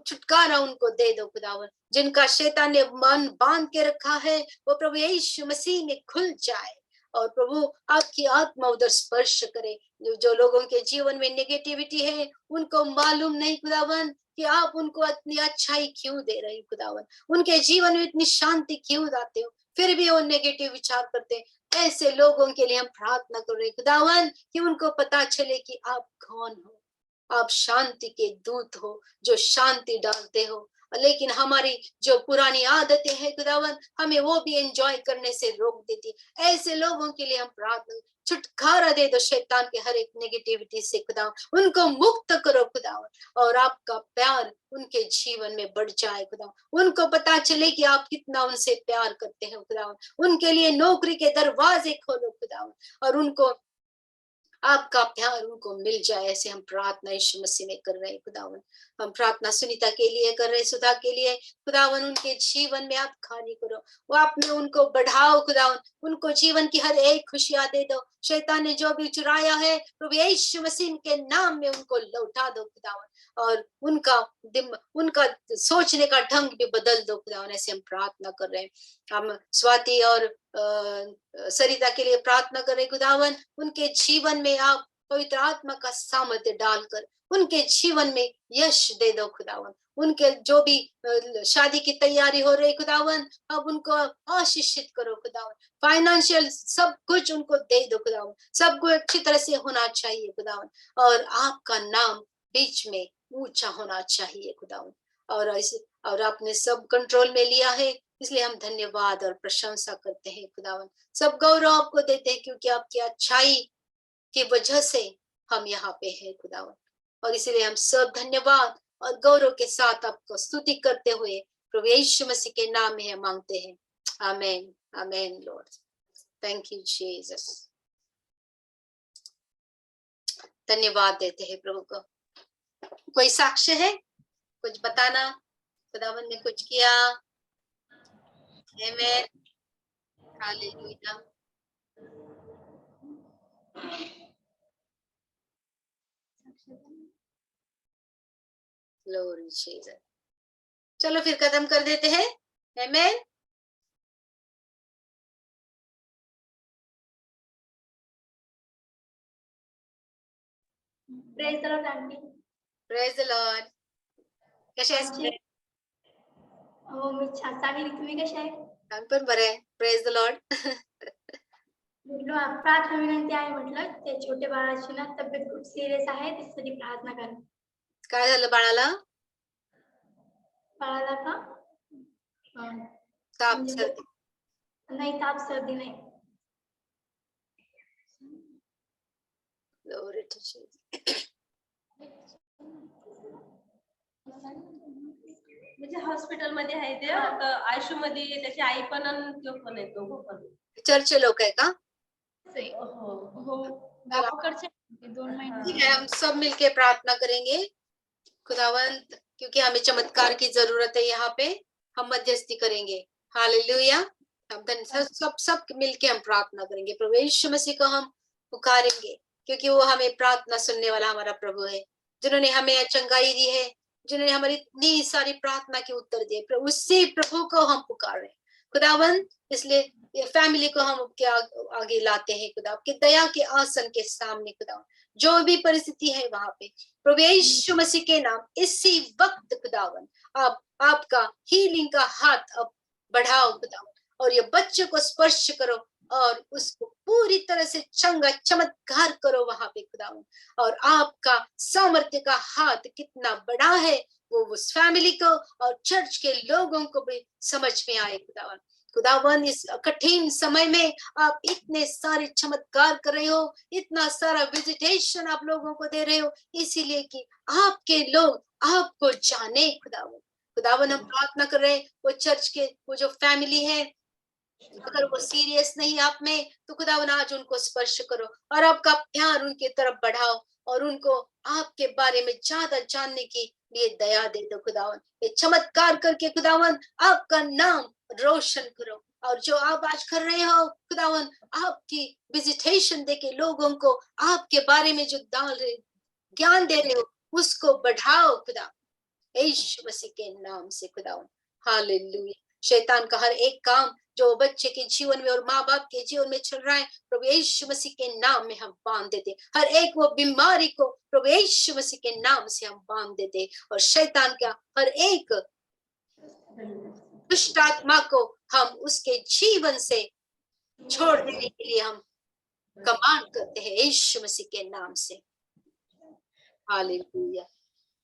छुटकारा उनको दे दो खुदावन. जिनका शैतान ने मन बांध के रखा है वो प्रभु यीशु मसीह में खुल जाए और प्रभु आपकी आत्मा उधर स्पर्श करे। जो लोगों के जीवन में नेगेटिविटी है, उनको मालूम नहीं खुदावन कि आप उनको इतनी अच्छाई क्यों दे रहे खुदावन, उनके जीवन में इतनी शांति क्यों लाते हो, फिर भी वो नेगेटिव विचार करते हैं। ऐसे लोगों के लिए हम प्रार्थना कर रहे खुदावन कि उनको पता चले कि आप कौन हो, आप शांति के दूत हो जो शांति डालते हो। लेकिन हमारी जो पुरानी आदतें हैं खुदावन, हमें वो भी एंजॉय करने से रोक देती। ऐसे लोगों के लिए हम प्रार्थना, छुटकारा दे दो शैतान के हर एक नेगेटिविटी से खुदावन, उनको मुक्त करो खुदावन, और आपका प्यार उनके जीवन में बढ़ जाए खुदावन। उनको पता चले कि आप कितना उनसे प्यार करते हैं खुदावन। उनके लिए नौकरी के दरवाजे खोलो खुदावन, और उनको आपका प्यार उनको मिल जाए। ऐसे हम प्रार्थना यीशु मसीह में कर रहे हैं खुदावन। हम प्रार्थना सुनीता के लिए कर रहे, सुधा के लिए खुदावन, उनके जीवन में आप कार्य करो, वो आपने उनको बढ़ाओ खुदावन, उनको जीवन की हर एक खुशियां दे दो। शैतान ने जो भी चुराया है प्रभु यीशु मसीह के नाम में उनको लौटा दो खुदावन, और उनका सोचने का ढंग भी बदल दो खुदावन। ऐसे हम प्रार्थना कर रहे हैं। हम स्वाति और सरिता के लिए प्रार्थना कर रहे खुदावन, उनके जीवन में आप पवित्र आत्मा का सामर्थ्य डालकर उनके जीवन में यश दे दो खुदावन। उनके जो भी शादी की तैयारी हो रही खुदावन, अब उनको आशीषित करो खुदावन। फाइनेंशियल सब कुछ उनको दे दो खुदावन, सब कुछ अच्छी तरह से होना चाहिए खुदावन, और आपका नाम बीच में ऊंचा होना चाहिए खुदावन। और आपने सब कंट्रोल में लिया है, इसलिए हम धन्यवाद और प्रशंसा करते हैं खुदावन। सब गौरव आपको देते हैं, क्योंकि आपकी अच्छाई की वजह से हम यहाँ पे हैं खुदावन, और इसलिए हम सब धन्यवाद और गौरव के साथ आपको स्तुति करते हुए प्रभु यीशु मसीह के नाम में हम मांगते हैं। आमेन, आमेन लॉर्ड, थैंक यू जीसस। धन्यवाद देते हैं प्रभु को। कोई साक्ष्य है, कुछ बताना, खुदावन ने कुछ किया? Amen, hallelujah. Glory Jesus. चलो फिर खत्म कर देते हैं। Amen. Praise the Lord aunty. Praise the Lord. कसे आहेस? हो मी छान, चांगली. तुम्ही कशा आहे? आम्ही पण बरे आहे. Praise the Lord. प्रार्थना विनंती आहे म्हटलं, ते छोटे बाळाची ना तब्येत खूप सिरियस आहे, त्यासाठी प्रार्थना करा. काय झालं बाळाला? बाळाला का ताप, म्हणजे सर्दी? नाही, ताप सर्दी नाही. Glory to Jesus. म्हणजे हॉस्पिटल मध्ये आहे ते, आता आयशू मध्ये त्याची आई पण आणि तो पण आहे, दोघं पण. चर्चचे लोक आहे का? हो, गावाकडचे 2 महिने. ठीक है, हम सब मिलके प्रार्थना करेंगे खुदावंत, क्योंकि हमें चमत्कार की जरूरत है यहाँ पे। हम मध्यस्थी करेंगे। हालेलुया। हम सब मिलके हम प्रार्थना करेंगे। प्रभु यीशु मसीह को हम पुकारेंगे, क्योंकि वो हमें प्रार्थना सुनने वाला हमारा प्रभु है, जिन्होंने हमें चंगाई दी है, जिन्होंने हमारी इतनी सारी प्रार्थना के उत्तर दिए। उसी प्रभु को हम पुकार रहे हैं खुदावंत। इसलिए ये फैमिली को हम आपके आगे लाते हैं खुदा, आपके दया के आसन के सामने खुदा, जो भी परिस्थिति है वहां पे प्रभु यीशु मसीह के नाम इसी वक्त खुदावन आप आपका हीलिंग का हाथ अब बढ़ाओ खुदावन, और ये बच्चे को स्पर्श करो और उसको पूरी तरह से चंगा चमत्कार करो वहां पे खुदावन। और आपका सामर्थ्य का हाथ कितना बड़ा है वो उस फैमिली को और चर्च के लोगों को भी समझ में आए खुदावन। खुदावन इस कठिन समय में आप इतने सारे चमत्कार कर रहे हो, इतना सारा विजिटेशन आप लोगों को दे रहे हो, इसीलिए कि आपके लोग आपको जाने खुदावन। खुदावन हम प्रार्थना कर रहे हैं वो चर्च के वो जो फैमिली है, अगर वो सीरियस नहीं आप में, तो खुदावन आज उनको स्पर्श करो और आपका प्यार उनके तरफ बढ़ाओ और उनको आपके बारे में ज्यादा जानने के लिए दया दे दो खुदावन। ये चमत्कार करके खुदावन आपका नाम रोशन करो, और जो आप आज कर रहे हो खुदावन आपकी विजिटेशन देके लोगों को आपके बारे में जो डाल रहे ज्ञान दे रहे हो उसको बढ़ाओ खुदा, यीशु मसीह के नाम से खुदावन। हालेलुया। शैतान का हर एक काम जो बच्चे के जीवन में और माँ बाप के जीवन में चल रहा है, प्रभु यीशु मसीह के नाम में हम बांध देते। हर एक वो बीमारी को प्रभु यीशु मसीह के नाम से हम बांध देते, और शैतान का हर एक दुष्ट आत्मा को हम उसके जीवन से छोड़ देने के लिए हम कमांड करते हैं यीशु मसीह के नाम से। हालेलुया,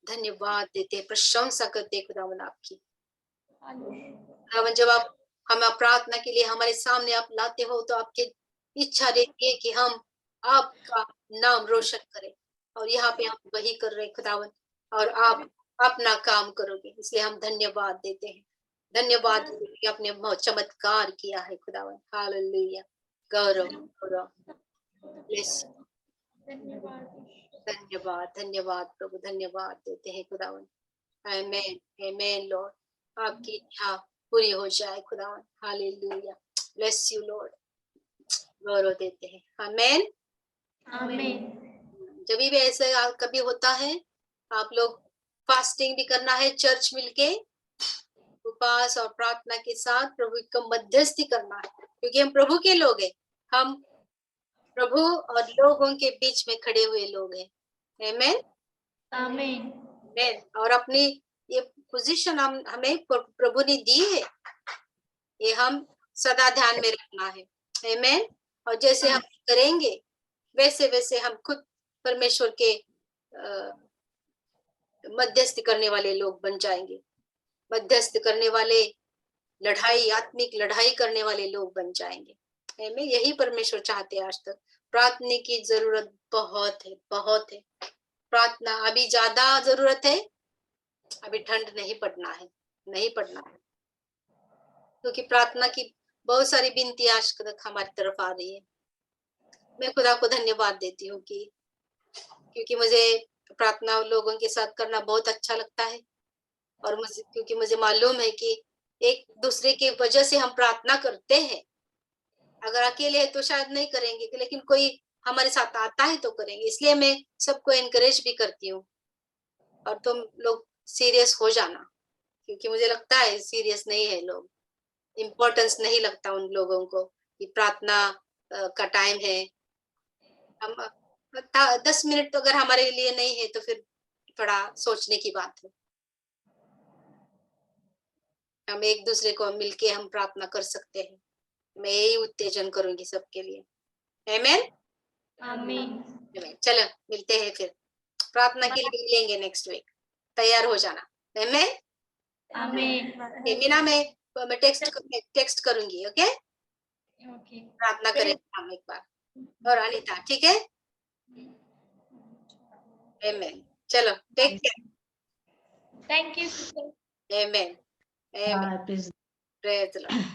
धन्यवाद देते, प्रशंसा करते खुदावन आपकी। खुदावन, जब आप हमें प्रार्थना के लिए हमारे सामने आप लाते हो तो आपकी इच्छा रहती है कि हम आपका नाम रोशन करें, और यहाँ पे हम वही कर रहे हैं खुदावन, और आप अपना काम करोगे, इसलिए हम धन्यवाद देते हैं। धन्यवाद देते हैं कि आपने चमत्कार किया है खुदावन। हालेलुया, गौरव गौरव, धन्यवाद धन्यवाद प्रभु, धन्यवाद देते हैं खुदावन। आमेन आमेन लॉर्ड, आपकी इच्छा पूरी हो जाए खुदावन। हालेलुया, ब्लेस यू लॉर्ड, गौरव देते हैं। आमेन आमीन। जब भी ऐसा कभी होता है, आप लोग फास्टिंग भी करना है, चर्च मिलके उपवास और प्रार्थना के साथ प्रभु का मध्यस्थी करना है, क्योंकि हम प्रभु के लोग हैं। हम प्रभु और लोगों के बीच में खड़े हुए लोग हैं। आमेन आमीन। आमेन। और अपनी ये पोजीशन हमें प्रभु ने दी है, ये हम सदा ध्यान में रखना है। आमेन। और जैसे हम करेंगे वैसे वैसे हम खुद परमेश्वर के मध्यस्थ करने वाले लोग बन जाएंगे। मध्यस्थ करने वाले, लड़ाई, आत्मिक लड़ाई करने वाले लोग बन जाएंगे। आमीन। यही परमेश्वर चाहते हैं। आज तक प्रार्थना की जरूरत बहुत है, बहुत है। प्रार्थना अभी ज्यादा जरूरत है। अभी ठंड नहीं पड़ना है, नहीं पड़ना है, क्योंकि प्रार्थना की बहुत सारी विनती आज तक हमारी तरफ आ रही है। मैं खुदा को धन्यवाद देती हूँ कि क्योंकि मुझे प्रार्थना लोगों के साथ करना बहुत अच्छा लगता है, और मुझे क्योंकि मुझे मालूम है कि एक दूसरे की वजह से हम प्रार्थना करते हैं। अगर अकेले है तो शायद नहीं करेंगे, लेकिन कोई हमारे साथ आता है तो करेंगे। इसलिए मैं सबको एनकरेज भी करती हूँ, और तुम लोग सीरियस हो जाना, क्योंकि मुझे लगता है सीरियस नहीं है लोग, इम्पोर्टेंस नहीं लगता उन लोगों को कि प्रार्थना का टाइम है। हम 10 मिनट तो अगर हमारे लिए नहीं है तो फिर थोड़ा सोचने की बात है। हम एक दूसरे को मिलके हम प्रार्थना कर सकते हैं। मैं यही उत्तेजन करूंगी सबके लिए। आमेन आमीन। चलो मिलते हैं फिर, प्रार्थना के लिए मिलेंगे नेक्स्ट वीक। तैयार हो जाना। आमेन आमीन। मीना, मैं टेक्स्ट करूंगी। Okay, okay. प्रार्थना करेंगे हम एक बार। और अनीता, ठीक है? आमेन। चलो, take care. Thank you. Amen amen. Please praise the Lord.